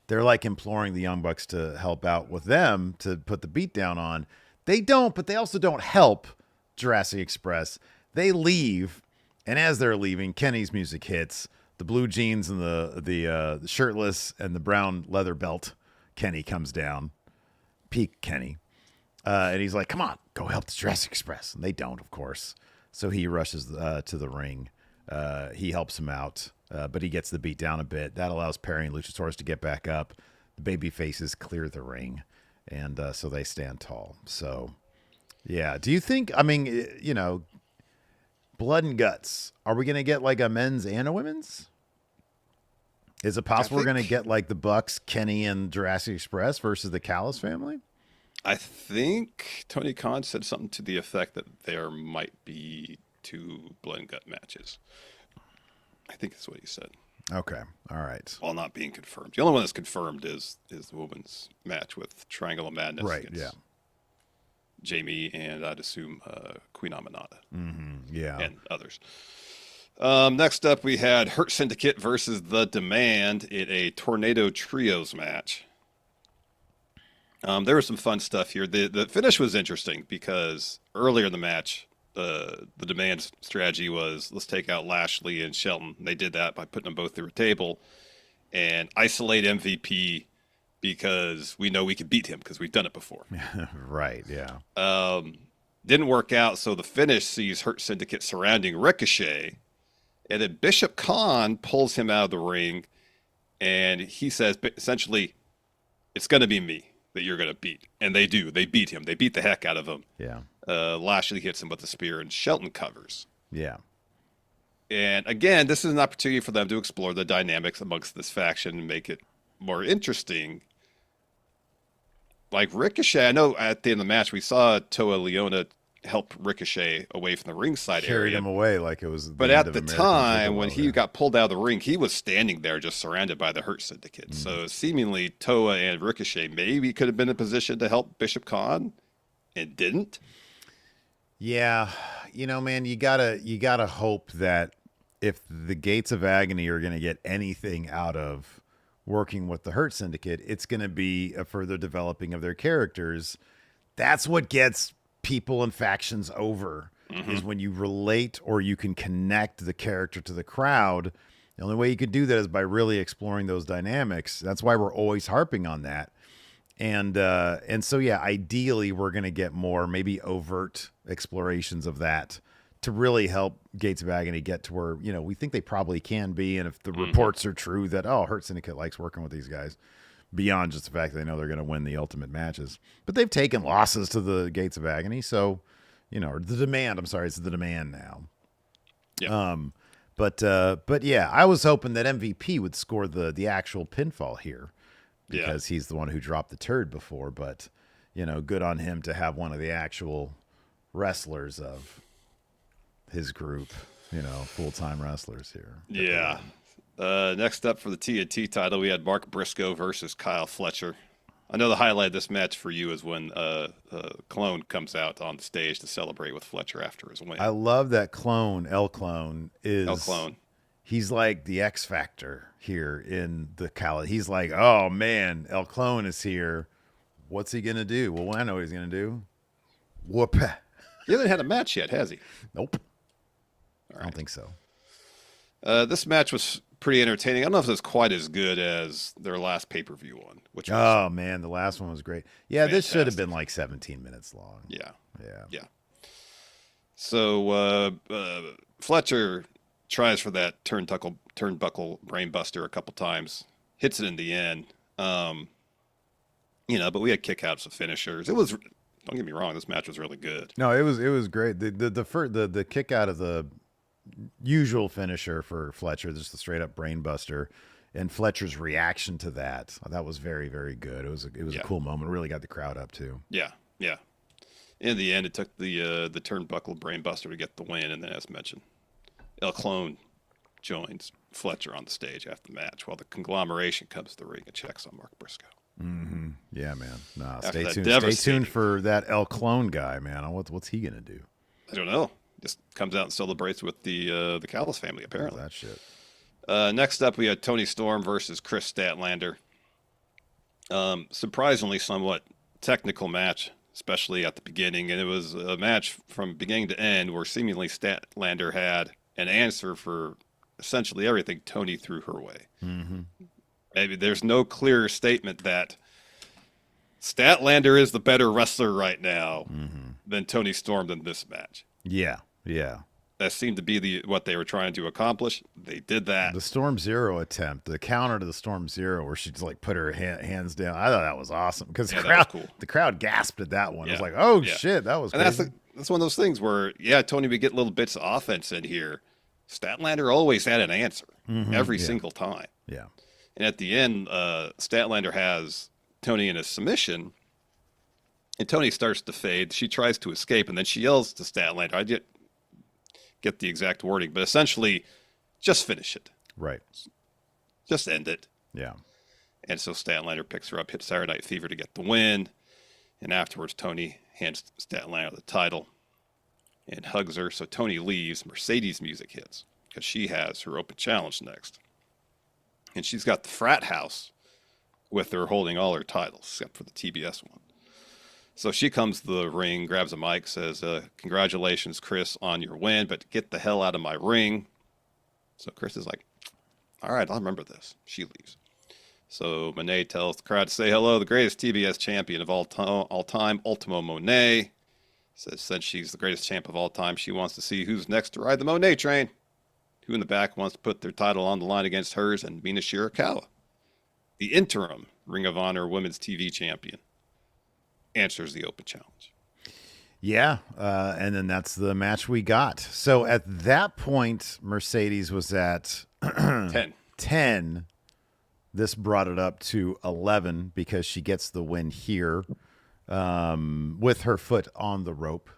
They're like imploring the Young Bucks to help out with them to put the beat down on. They don't, but they also don't help Jurassic Express. They leave, and as they're leaving, Kenny's music hits. The blue jeans and the shirtless and the brown leather belt. Kenny comes down. Peak Kenny. And he's like, come on, go help the Jurassic Express. And they don't, of course. So he rushes to the ring. He helps him out, but he gets the beat down a bit. That allows Perry and Luchasaurus to get back up. The baby faces clear the ring, and so they stand tall. So, yeah. Do you think, I mean, you know, blood and guts, are we going to get like a men's and a women's? Is it possible we're going to get like the Bucks, Kenny, and Jurassic Express versus the Callis family? I think Tony Khan said something to the effect that there might be 2 blood and gut matches. I think that's what he said. Okay. All right. While not being confirmed. The only one that's confirmed is the women's match with Triangle of Madness Right. against Yeah. Jamie and I'd assume Queen Aminata Yeah. and others. Next up, we had Hurt Syndicate versus The Demand in a Tornado Trios match. There was some fun stuff here. The finish was interesting because earlier in the match, the Demand's strategy was let's take out Lashley and Shelton. They did that by putting them both through a table and isolate MVP because we know we could beat him because we've done it before. Right. Yeah. Didn't work out, so the finish sees Hurt Syndicate surrounding Ricochet, and then Bishop Khan pulls him out of the ring, and he says essentially, it's going to be me that you're going to beat. And they do. They beat him. They beat the heck out of him. Yeah. Lashley hits him with the spear, and Shelton covers. Yeah. And again, this is an opportunity for them to explore the dynamics amongst this faction and make it more interesting. Like Ricochet, I know at the end of the match we saw Toa Leona help Ricochet away from the ringside Carried area. him away like it was. But end at of the American time Gigolo, when he yeah. got pulled out of the ring, he was standing there just surrounded by the Hurt Syndicate. So seemingly Toa and Ricochet maybe could have been in a position to help Bishop Khan and didn't. Yeah, you know, man, you gotta hope that if the Gates of Agony are gonna get anything out of working with the Hurt Syndicate, it's gonna be a further developing of their characters. That's what gets people and factions over is when you relate or you can connect the character to the crowd. The only way you could do that is by really exploring those dynamics. That's why we're always harping on that. And so yeah, ideally we're gonna get more maybe overt explorations of that to really help Gates of Agony get to where, you know, we think they probably can be. And if the reports are true that, oh, Hurt Syndicate likes working with these guys, beyond just the fact that they know they're going to win the ultimate matches. But they've taken losses to the Gates of Agony. So, you know, the Demand, I'm sorry, it's the Demand now. Yeah. But yeah, I was hoping that MVP would score the actual pinfall here because he's the one who dropped the turd before. But, you know, good on him to have one of the actual wrestlers of his group, full-time wrestlers here. Yeah. Next up for the TNT title, we had Mark Briscoe versus Kyle Fletcher. I know the highlight of this match for you is when Clone comes out on the stage to celebrate with Fletcher after his win. I love that Clone, El Clone, is... El Clone. He's like the X Factor here in the Cali. He's like, oh, man, El Clone is here. What's he going to do? Well, I know what he's going to do. Whoop. He hasn't had a match yet, has he? Nope. All right. I don't think so. This match was pretty entertaining. I don't know if it was quite as good as their last pay-per-view one. Which was man, the last one was great. Yeah, fantastic. This should have been like 17 minutes long. Yeah. So Fletcher tries for that turnbuckle brainbuster a couple times, hits it in the end. But we had kickouts of finishers. It was, don't get me wrong, this match was really good. No, it was great. The kick out of the usual finisher for Fletcher, just the straight up brainbuster, and Fletcher's reaction to that was very, very good. It was a cool moment. It really got the crowd up too. Yeah. In the end, it took the turnbuckle brainbuster to get the win, and then as mentioned, El Clone joins Fletcher on the stage after the match while the conglomeration comes to the ring and checks on Mark Briscoe. Mm-hmm. Yeah, man. Nah, stay tuned for that El Clone guy, man. What's he gonna do? I don't know. Just comes out and celebrates with the Callis family, apparently. That shit. Next up, we had Tony Storm versus Chris Statlander. Surprisingly, somewhat technical match, especially at the beginning, and it was a match from beginning to end where seemingly Statlander had an answer for essentially everything Tony threw her way. Mm-hmm. Maybe there's no clear statement that Statlander is the better wrestler right now than Tony Storm in this match. Yeah. That seemed to be what they were trying to accomplish. They did that. The Storm Zero attempt, the counter to the Storm Zero, where she just like put her hands down. I thought that was awesome because the crowd gasped at that one. It was like, oh shit, that was. And crazy. That's one of those things where Tony would get little bits of offense in here. Statlander always had an answer every single time. Yeah. And at the end, Statlander has Tony in a submission, and Tony starts to fade. She tries to escape, and then she yells to Statlander. I get the exact wording, but essentially, just finish it. Right. Just end it. Yeah. And so Statlander picks her up, hits Saturday Night Fever to get the win, and afterwards Tony hands Statlander the title and hugs her. So Tony leaves. Mercedes music hits because she has her open challenge next. And she's got the frat house with her holding all her titles except for the TBS one. So she comes to the ring, grabs a mic, says, congratulations, Chris, on your win, but get the hell out of my ring. So Chris is like, all right, I'll remember this. She leaves. So Monet tells the crowd to say hello, the greatest TBS champion of all time, Ultimo Monet. Says since she's the greatest champ of all time, she wants to see who's next to ride the Monet train. Who in the back wants to put their title on the line against hers and Mina Shirakawa, the interim Ring of Honor Women's TV champion, answers the open challenge. Yeah, and then that's the match we got. So at that point, Mercedes was at 10. This brought it up to 11 because she gets the win here with her foot on the rope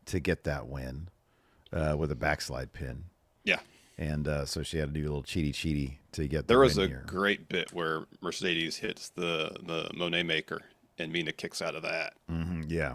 to get that win with a backslide pin. Yeah. And so she had to do a little cheaty to get the There win was a here. great bit where Mercedes hits the Monet Maker and Mina kicks out of that. Mm-hmm. Yeah.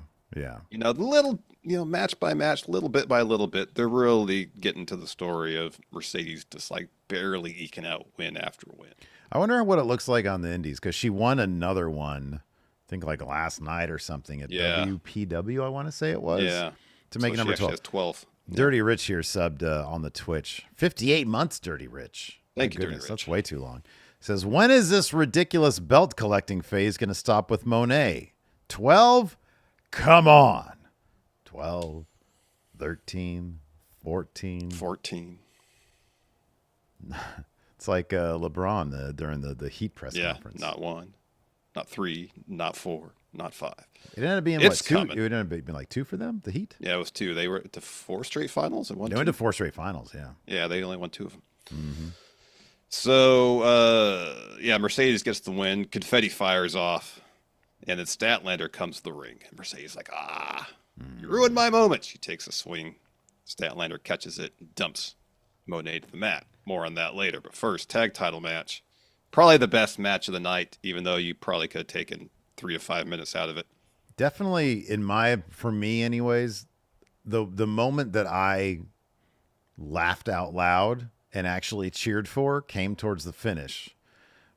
Match by match, little bit by little bit, they're really getting to the story of Mercedes just like barely eking out win after win. I wonder what it looks like on the indies because she won another one, I think like last night or something at WPW, I want to say it was. Yeah. To make number 12. Has 12. Dirty Rich here subbed on the Twitch. 58 months, Dirty Rich. Thank you, goodness, Dirty Rich. That's way too long. Says, when is this ridiculous belt collecting phase going to stop with Monet? 12? Come on. 12, 13, 14. 14. It's like LeBron during the Heat press conference. Not 1, not 3, not 4, not 5. It ended up being It's 2? coming. It ended up being like 2 for them, the Heat? Yeah, it was 2. They were to 4 straight finals and 1. They went to 4 straight finals, yeah. Yeah, they only won 2 of them. Mm-hmm. So, Mercedes gets the win. Confetti fires off. And then Statlander comes to the ring. And Mercedes is like, you ruined my moment. She takes a swing Statlander catches it and dumps Monet to the mat. More on that later. But first, tag title match. Probably the best match of the night, even though you probably could have taken 3 to 5 minutes out of it. Definitely, for me anyways, the moment that I laughed out loud and actually cheered for came towards the finish,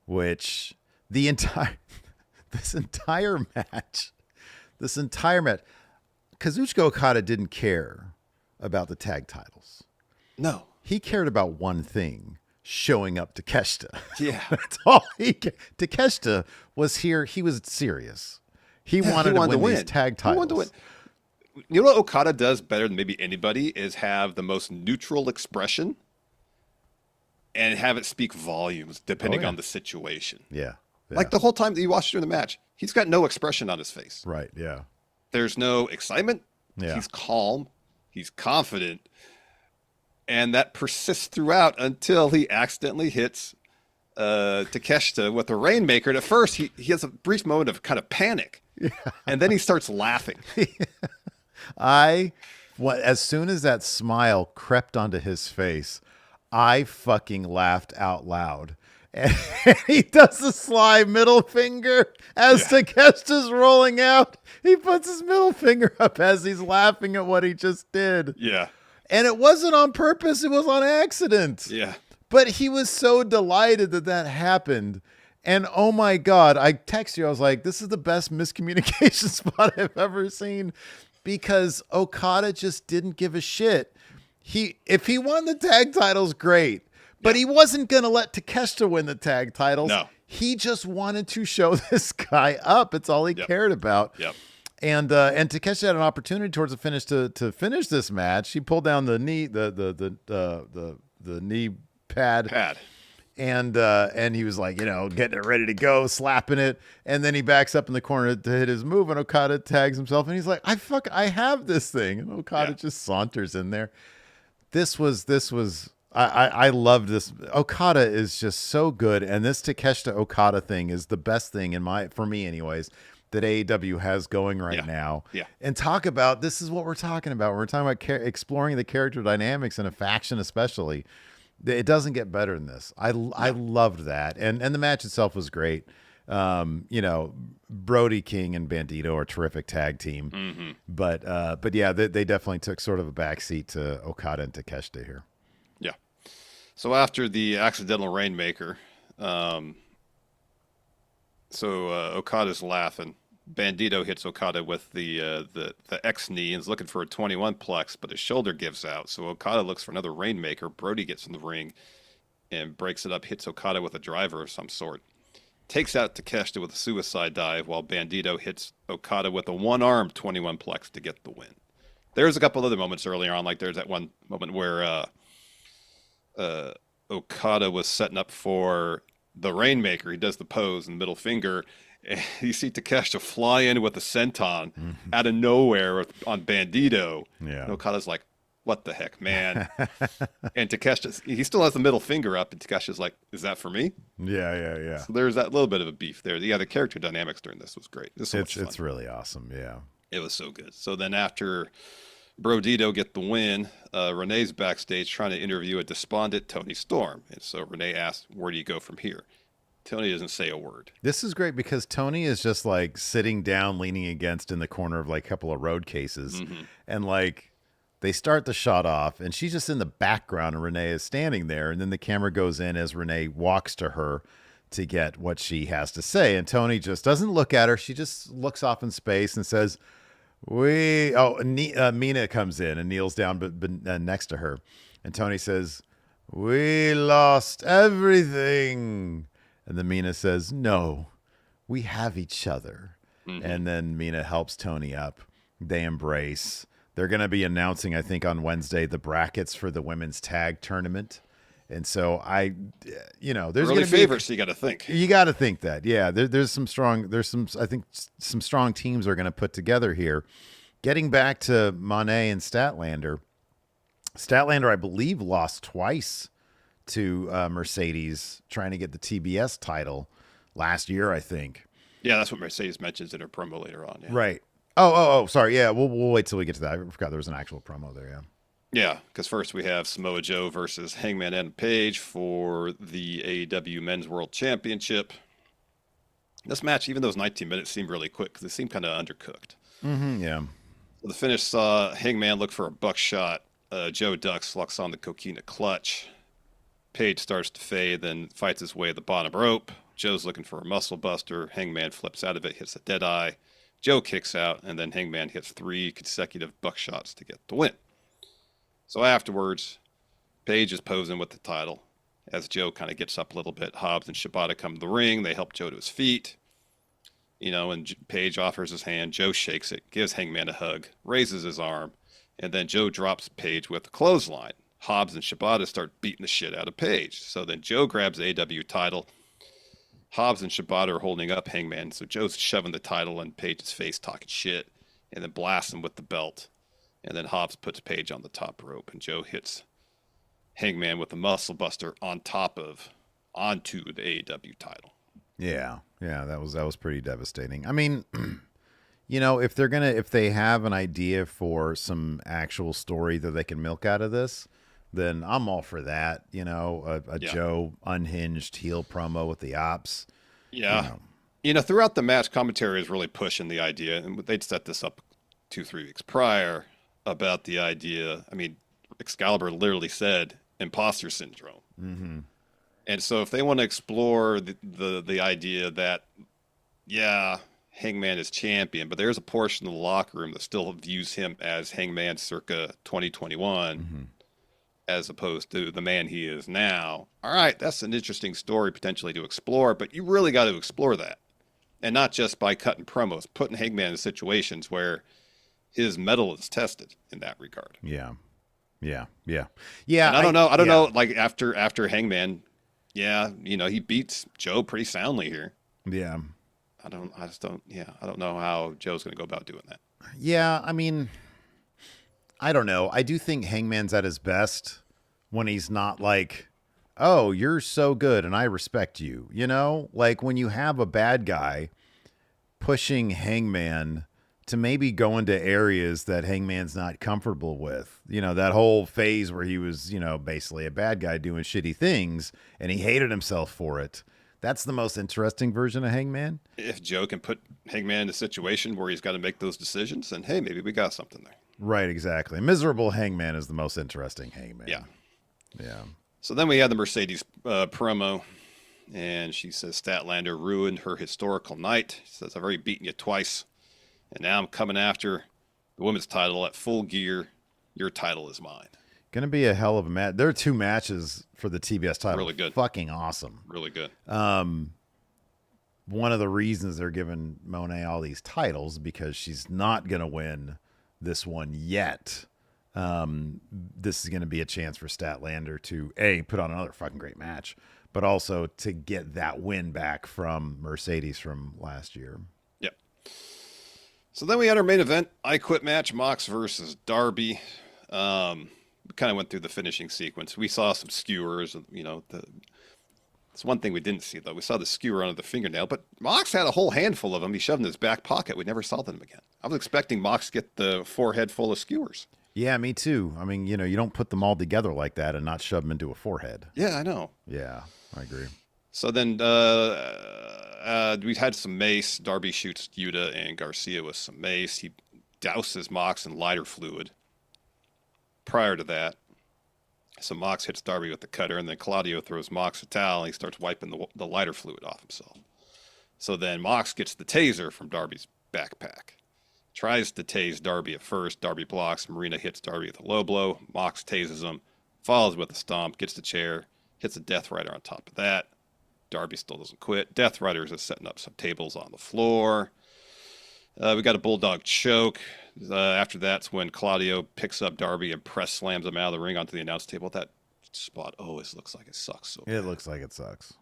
which this entire match, Kazuchika Okada didn't care about the tag titles. No. He cared about one thing: showing up to Takeshita. Yeah. That's all he cared. Takeshita was here. He was serious. He wanted to win these tag titles. He wanted to win. You know what Okada does better than maybe anybody is have the most neutral expression and have it speak volumes depending on the situation. Yeah. Like the whole time that you watched during the match, he's got no expression on his face. Right, yeah. There's no excitement. Yeah. He's calm. He's confident. And that persists throughout until he accidentally hits Takeshita with a Rainmaker. And at first, he has a brief moment of kind of panic. Yeah. And then he starts laughing. As soon as that smile crept onto his face, I fucking laughed out loud. And he does the sly middle finger as Takeshita's rolling out. He puts his middle finger up as he's laughing at what he just did. Yeah. And it wasn't on purpose. It was on accident. Yeah. But he was so delighted that happened. And oh my God, I texted you. I was like, this is the best miscommunication spot I've ever seen, because Okada just didn't give a shit. If he won the tag titles, great. But he wasn't going to let Takeshita win the tag titles. No. He just wanted to show this guy up. It's all he cared about. Yep. And Takeshita had an opportunity towards the finish to finish this match. He pulled down the knee, the knee pad. And he was like, getting it ready to go, slapping it. And then he backs up in the corner to hit his move, and Okada tags himself. And he's like, I have this thing. And Okada just saunters in there. I loved this. Okada is just so good. And this Takeshita Okada thing is the best thing for me anyways, that AEW has going right now. Yeah. And this is what we're talking about. We're talking about exploring the character dynamics in a faction, especially. It doesn't get better than this. I loved that. And the match itself was great. Brody King and Bandito are a terrific tag team. Mm-hmm. But yeah, they definitely took sort of a backseat to Okada and Takeshita here. Yeah. So after the accidental Rainmaker, Okada's laughing. Bandito hits Okada with the X knee and is looking for a 21 plex, but his shoulder gives out. So Okada looks for another Rainmaker. Brody gets in the ring and breaks it up, hits Okada with a driver of some sort. Takes out Takeshita with a suicide dive, while Bandito hits Okada with a one-arm 21 plex to get the win. There's a couple other moments earlier on, like there's that one moment where Okada was setting up for the Rainmaker. He does the pose and middle finger. You see Takeshita fly in with a senton out of nowhere on Bandito. Yeah. And Okada's like, what the heck, man? And Takeshita, he still has the middle finger up, and Takeshita's like, is that for me? Yeah. So there's that little bit of a beef there. Yeah, the character dynamics during this was great. It's really awesome, yeah. It was so good. So then after Brodito get the win, Renee's backstage trying to interview a despondent Tony Storm. And so Renee asks, where do you go from here? Tony doesn't say a word. This is great because Tony is just like sitting down, leaning against in the corner of like a couple of road cases. Mm-hmm. And like they start the shot off and she's just in the background and Renee is standing there. And then the camera goes in as Renee walks to her to get what she has to say. And Tony just doesn't look at her. She just looks off in space and says, Mina comes in and kneels down next to her. And Tony says, we lost everything. And then Mina says, no, we have each other. Mm-hmm. And then Mina helps Tony up. They embrace. They're going to be announcing, I think, on Wednesday, the brackets for the women's tag tournament. And so there's going to be favorites. You got to think. You got to think that. Yeah, there's some strong teams are going to put together here. Getting back to Monet and Statlander. Statlander, I believe, lost twice to Mercedes trying to get the TBS title last year, I think. Yeah, that's what Mercedes mentions in her promo later on. Yeah. Right. Oh, sorry. Yeah, we'll wait till we get to that. I forgot there was an actual promo there, yeah. Yeah, because first we have Samoa Joe versus Hangman Adam Page for the AEW Men's World Championship. This match, even though it was 19 minutes, seemed really quick because it seemed kind of undercooked. Yeah. So the finish saw Hangman look for a buckshot. Joe ducks, locks on the coquina clutch. Page starts to fade, then fights his way to the bottom rope. Joe's looking for a muscle buster. Hangman flips out of it, hits a dead eye. Joe kicks out, and then Hangman hits 3 consecutive buckshots to get the win. So afterwards, Page is posing with the title. As Joe kind of gets up a little bit, Hobbs and Shibata come to the ring. They help Joe to his feet. And Page offers his hand. Joe shakes it, gives Hangman a hug, raises his arm, and then Joe drops Page with a clothesline. Hobbs and Shibata start beating the shit out of Page. So then Joe grabs the AEW title. Hobbs and Shibata are holding up Hangman, so Joe's shoving the title in Page's face, talking shit, and then blasts him with the belt. And then Hobbs puts Page on the top rope, and Joe hits Hangman with a muscle buster onto the AEW title. Yeah, that was pretty devastating. I mean, if they have an idea for some actual story that they can milk out of this, then I'm all for that. Joe unhinged heel promo with the ops. Yeah. Throughout the match, commentary is really pushing the idea, and they'd set this up 2-3 weeks prior about the idea. I mean, Excalibur literally said imposter syndrome. Mm-hmm. And so if they want to explore the idea that, yeah, Hangman is champion, but there's a portion of the locker room that still views him as Hangman circa 2021, Mm-hmm. as opposed to the man he is now. All right, that's an interesting story potentially to explore, but you really got to explore that. And not just by cutting promos, putting Hangman in situations where his mettle is tested in that regard. Yeah. And I don't know, like after Hangman, he beats Joe pretty soundly here. Yeah. I don't know how Joe's going to go about doing that. Yeah, I mean, I don't know. I do think Hangman's at his best when he's not like, oh, you're so good and I respect you. Like when you have a bad guy pushing Hangman to maybe go into areas that Hangman's not comfortable with. That whole phase where he was, basically a bad guy doing shitty things and he hated himself for it. That's the most interesting version of Hangman. If Joe can put Hangman in a situation where he's got to make those decisions, then hey, maybe we got something there. Right, exactly. Miserable Hangman is the most interesting Hangman. Yeah. So then we had the Mercedes promo, and she says Statlander ruined her historical night. She says, I've already beaten you twice, and now I'm coming after the women's title at Full Gear. Your title is mine. Going to be a hell of a match. There are 2 matches for the TBS title. Really good. Fucking awesome. Really good. One of the reasons they're giving Monet all these titles because she's not going to win this one yet. This is going to be a chance for Statlander to put on another fucking great match, but also to get that win back from Mercedes from last year. Yep. So then we had our main event, I Quit match, Mox versus Darby. We kind of went through the finishing sequence. We saw some skewers, it's one thing we didn't see, though. We saw the skewer under the fingernail, but Mox had a whole handful of them. He shoved in his back pocket. We never saw them again. I was expecting Mox to get the forehead full of skewers. Yeah, me too. I mean, you don't put them all together like that and not shove them into a forehead. Yeah, I know. Yeah, I agree. So then we had some mace. Darby shoots Yuta and Garcia with some mace. He douses Mox in lighter fluid. Prior to that, so Mox hits Darby with the cutter, and then Claudio throws Mox a towel, and he starts wiping the lighter fluid off himself. So then Mox gets the taser from Darby's backpack. Tries to tase Darby at first. Darby blocks. Marina hits Darby with a low blow. Mox tases him, follows with a stomp, gets the chair, hits a Death Rider on top of that. Darby still doesn't quit. Death Riders is setting up some tables on the floor. We got a Bulldog choke. After that's when Claudio picks up Darby and press slams him out of the ring onto the announce table. That spot always looks like it sucks so bad. It looks like it sucks.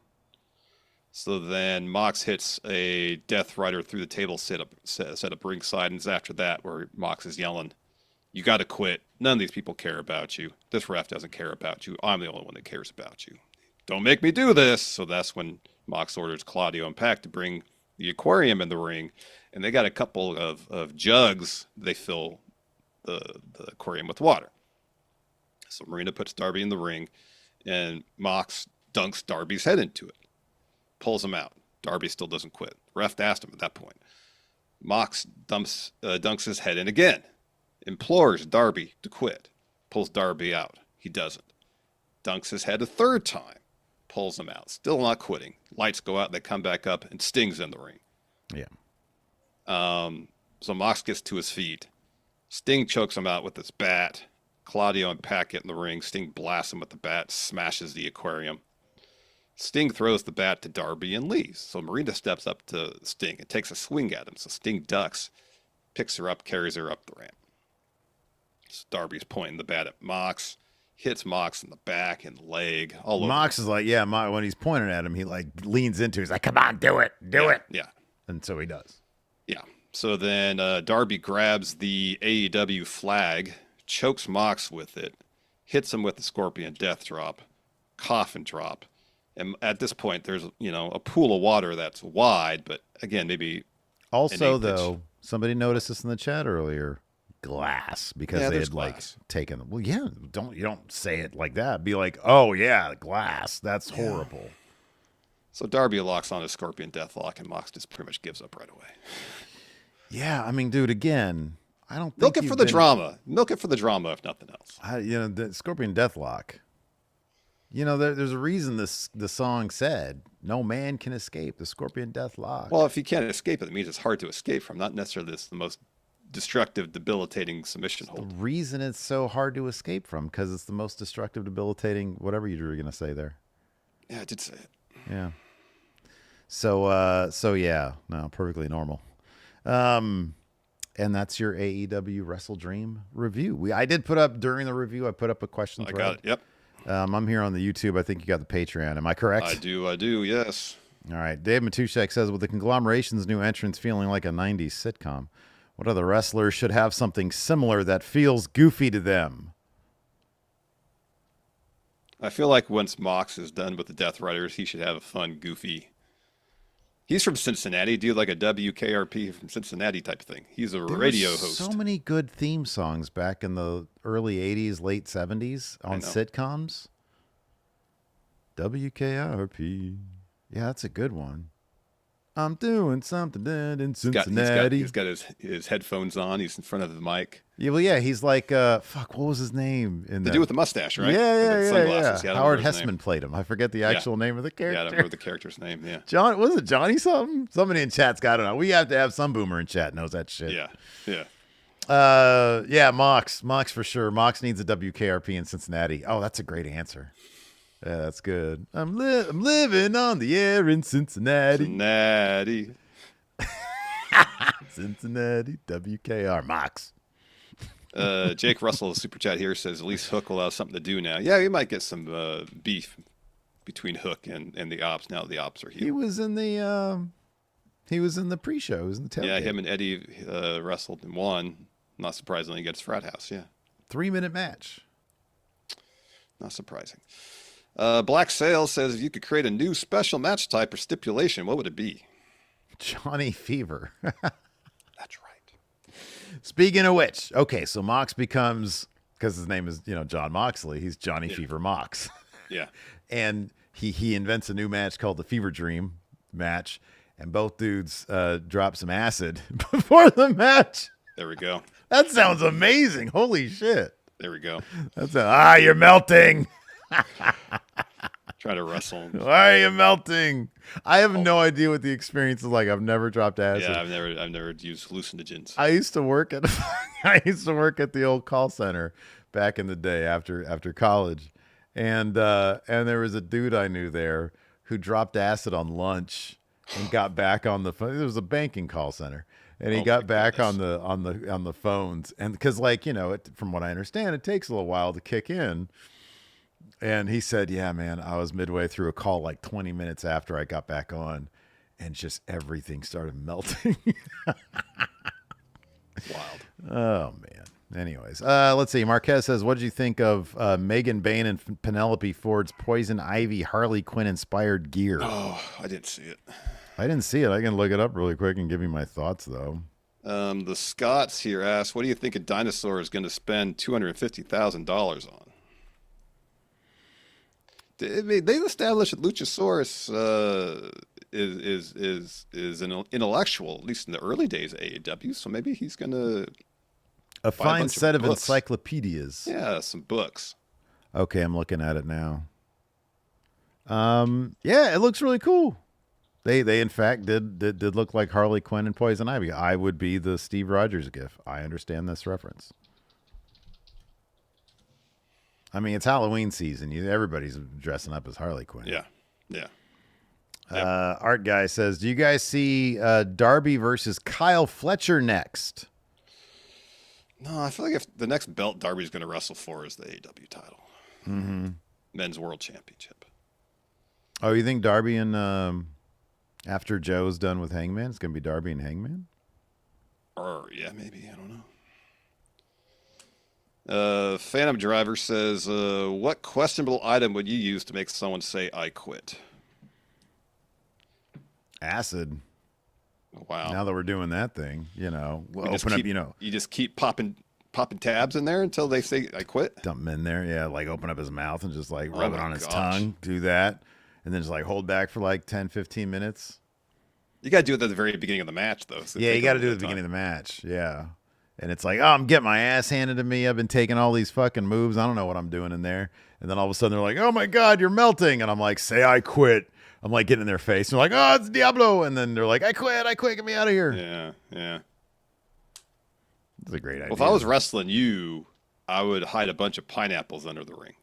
So then Mox hits a Death Rider through the table set up ringside, and it's after that where Mox is yelling, you got to quit. None of these people care about you. This ref doesn't care about you. I'm the only one that cares about you. Don't make me do this. So that's when Mox orders Claudio and Pac to bring the aquarium in the ring, and they got a couple of jugs. They fill the aquarium with water. So Marina puts Darby in the ring, and Mox dunks Darby's head into it. Pulls him out. Darby still doesn't quit. Ref asked him at that point. Mox dunks his head in again. Implores Darby to quit. Pulls Darby out. He doesn't. Dunks his head a third time. Pulls him out. Still not quitting. Lights go out. They come back up, and Sting's in the ring. Yeah. So Mox gets to his feet. Sting chokes him out with his bat. Claudio and Pat get in the ring. Sting blasts him with the bat, smashes the aquarium. Sting throws the bat to Darby and leaves. So Marina steps up to Sting and takes a swing at him. So Sting ducks, picks her up, carries her up the ramp. So Darby's pointing the bat at Mox, hits Mox in the back and leg, all over. Mox is like, yeah, when he's pointing at him, he like leans into it. He's like, come on, do it. Do it. Yeah. And so he does. Yeah. So then Darby grabs the AEW flag, chokes Mox with it, hits him with the Scorpion Death Drop, Coffin Drop. And at this point, there's, a pool of water that's wide, but again, maybe. Also, though, somebody noticed this in the chat earlier. Glass, because they had glass. Taken. Well, yeah, you don't say it like that. Be like, oh yeah, glass. That's horrible. So Darby locks on a Scorpion Deathlock, and Mox just pretty much gives up right away. Yeah, I mean, dude, again, I don't think milk it for the drama. Milk it for the drama, if nothing else. The Scorpion Deathlock. There's a reason the song said, "No man can escape the Scorpion Deathlock." Well, if you can't escape it, it means it's hard to escape from. Not necessarily the most destructive, debilitating submission hold. The reason it's so hard to escape from, because it's the most destructive, debilitating, whatever you were going to say there. Yeah, I did say it. Yeah. So yeah, no, perfectly normal. And that's your AEW Wrestledream review. I did put up during the review. I put up a question thread. I got it. Yep. I'm here on the YouTube. I think you got the Patreon. Am I correct? I do. Yes. All right. Dave Matushek says, with the conglomeration's new entrance feeling like a 90s sitcom, what other wrestlers should have something similar that feels goofy to them? I feel like once Mox is done with the Death Riders, he should have a fun, goofy. He's from Cincinnati. Do like a WKRP from Cincinnati type thing. He's a radio host. So many good theme songs back in the early 80s, late 70s on sitcoms. WKRP. Yeah, that's a good one. I'm doing something dead in Cincinnati. He's got his headphones on. He's in front of the mic. Yeah, well, yeah, he's like, what was his name? The dude with the mustache, right? Yeah. Howard Hessman played him. I forget the actual name of the character. Yeah, I don't remember the character's name, yeah. Was it Johnny something? Somebody in chat's got it. We have to have some boomer in chat knows that shit. Yeah. Yeah, Mox for sure. Mox needs a WKRP in Cincinnati. Oh, that's a great answer. Yeah, that's good. I'm living on the air in Cincinnati. Cincinnati, WKR, Mox. Jake Russell, super chat here, says at least Hook will have something to do now. Yeah, we might get some beef between Hook and the Ops now that the Ops are here. He was in the pre-show. He was in the tailgate. Yeah, him and Eddie wrestled and won. Not surprisingly against Frat House. Yeah, 3-minute match. Not surprising. Black Sail says if you could create a new special match type or stipulation, what would it be? Johnny Fever. That's right. Speaking of which, okay, so Mox becomes, because his name is John Moxley, he's Johnny Fever Mox. Yeah. And he invents a new match called the Fever Dream match, and both dudes drop some acid before the match. There we go. That sounds amazing. Holy shit. There we go. You're melting. Try to wrestle. Why are you melting? I have no idea what the experience is like. I've never dropped acid. Yeah, I've never used hallucinogens. I used to work at the old call center back in the day after college, and there was a dude I knew there who dropped acid on lunch and got back on the phone. It was a banking call center. And he got back on the phones, and because from what I understand, it takes a little while to kick in. And he said, "Yeah, man, I was midway through a call like 20 minutes after I got back on, and just everything started melting." Wild. Oh man. Anyways, let's see. Marquez says, "What did you think of Megan Bain and Penelope Ford's Poison Ivy Harley Quinn inspired gear?" Oh, I didn't see it. I didn't see it. I can look it up really quick and give you my thoughts, though. The Scots here ask, what do you think a dinosaur is going to spend $250,000 on? I mean, they established that Luchasaurus is an intellectual, at least in the early days of AEW. So maybe he's gonna A fine set of books. encyclopedias. Yeah, some books. Okay, I'm looking at it now. Yeah, it looks really cool. They in fact did look like Harley Quinn and Poison Ivy. I would be the Steve Rogers gif. I understand this reference. I mean, it's Halloween season. Everybody's dressing up as Harley Quinn. Yeah, yeah. Art Guy says, do you guys see Darby versus Kyle Fletcher next? No, I feel like if the next belt Darby's going to wrestle for is the AEW title. Mm-hmm. Men's World Championship. Oh, you think Darby and after Joe's done with Hangman, it's going to be Darby and Hangman? Or, yeah, maybe. I don't know. Phantom Driver says, what questionable item would you use to make someone say, I quit? Acid. Wow. Now that we're doing that thing, we'll open up, You just keep popping tabs in there until they say, I quit? Dump him in there. Yeah, like open up his mouth and just like Oh rub it my on his gosh. tongue. Do that. And then just like hold back for like 10, 15 minutes. You got to do it at the very beginning of the match, though. So Yeah, you got to do it at the beginning of the match. Yeah. And it's like, oh, I'm getting my ass handed to me. I've been taking all these fucking moves. I don't know what I'm doing in there. And then all of a sudden they're like, oh my God, you're melting. And I'm like, say I quit. I'm like getting in their face. And they're like, oh, it's Diablo. And then they're like, I quit. Get me out of here. Yeah, yeah. It's a great idea. Well, if I was wrestling you, I would hide a bunch of pineapples under the ring.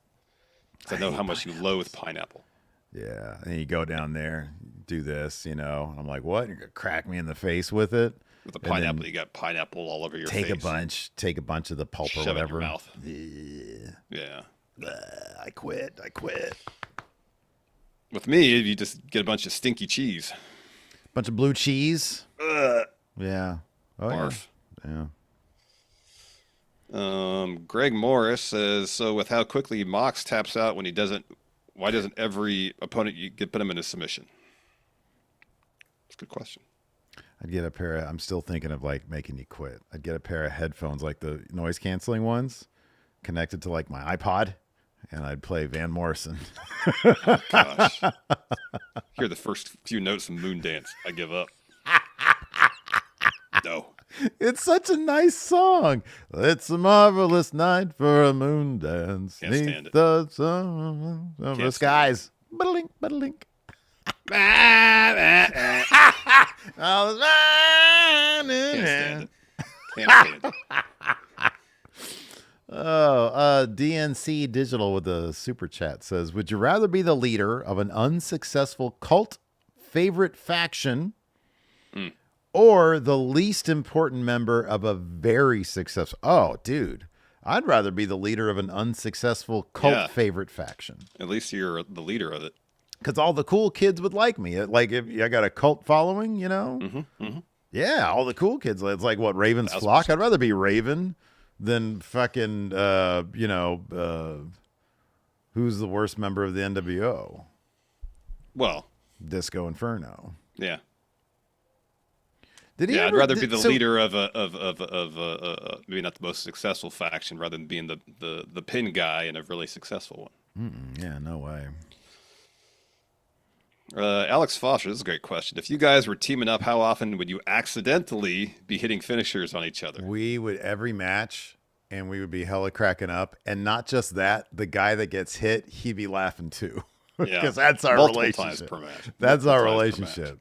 Because I know how much you loathe pineapple. Yeah. And you go down there, do this, I'm like, what? You're going to crack me in the face with it? With the pineapple, you got pineapple all over your face. Take a bunch of the pulp Shove or whatever. it in your mouth. Yeah. Yeah. I quit. With me, you just get a bunch of stinky cheese. Bunch of blue cheese. Yeah. Oh, Barf. Yeah. Greg Morris says, so with how quickly Mox taps out when he doesn't, why doesn't every opponent put him in a submission? That's a good question. I'd get a pair of, I'm still thinking of like making you quit. I'd get a pair of headphones, like the noise canceling ones, connected to like my iPod, and I'd play Van Morrison. Gosh. Hear the first few notes of Moon Dance. I give up. No. It's such a nice song. It's a marvelous night for a moon dance. Can't stand it. The sun of the skies. Ba-da-link, ba-da-link. Can't stand it. Can't stand it. DNC Digital with a super chat says, would you rather be the leader of an unsuccessful cult favorite faction or the least important member of a very successful... Oh, dude. I'd rather be the leader of an unsuccessful cult favorite faction. At least you're the leader of it. Because all the cool kids would like me. Like, if I got a cult following, Yeah, all the cool kids. It's like, what, Raven's flock? I'd rather be Raven than fucking, who's the worst member of the NWO? Well. Disco Inferno. Yeah. I'd rather be the leader of maybe not the most successful faction rather than being the pin guy in a really successful one. Yeah, no way. Alex Foster, this is a great question. If you guys were teaming up, how often would you accidentally be hitting finishers on each other? We would every match, and we would be hella cracking up. And not just that, the guy that gets hit, he'd be laughing too. Because that's our relationship. Times per match. That's our relationship.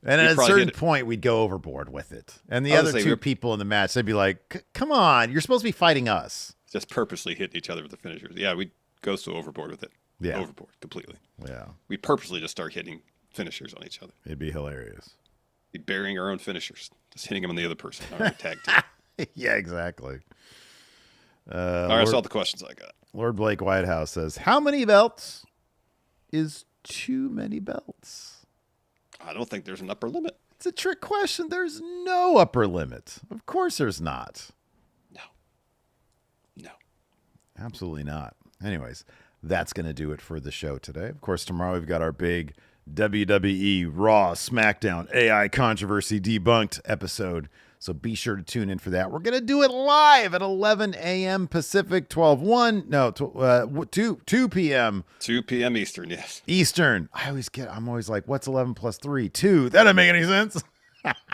And at a certain point, we'd go overboard with it. And the other two people in the match, they'd be like, come on, you're supposed to be fighting us. Just purposely hitting each other with the finishers. Yeah, we'd go so overboard with it. Yeah. Overboard, completely. Yeah. We purposely just start hitting finishers on each other. It'd be hilarious. We'd be burying our own finishers. Just hitting them on the other person. All right, tag team. Yeah, exactly. All right, that's all the questions I got. Lord Blake Whitehouse says, how many belts is too many belts? I don't think there's an upper limit. It's a trick question. There's no upper limit. Of course there's not. No. Absolutely not. Anyways, that's going to do it for the show today. Of course, tomorrow we've got our big WWE Raw SmackDown AI controversy debunked episode. So be sure to tune in for that. We're going to do it live at 11 a.m. Pacific, 2 p.m. 2 p.m. Eastern, yes. Eastern. I'm always like, what's 11 plus 3? 2. That doesn't make any sense.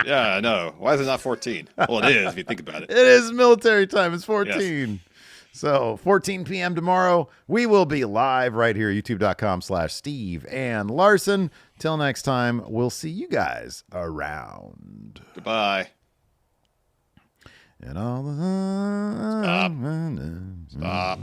Yeah, I know. Why is it not 14? Well, it is if you think about it. It is military time. It's 14. Yes. So 14 p.m. tomorrow, we will be live right here, youtube.com/Steve and Larson. Till next time, we'll see you guys around. Goodbye. And all the Stop.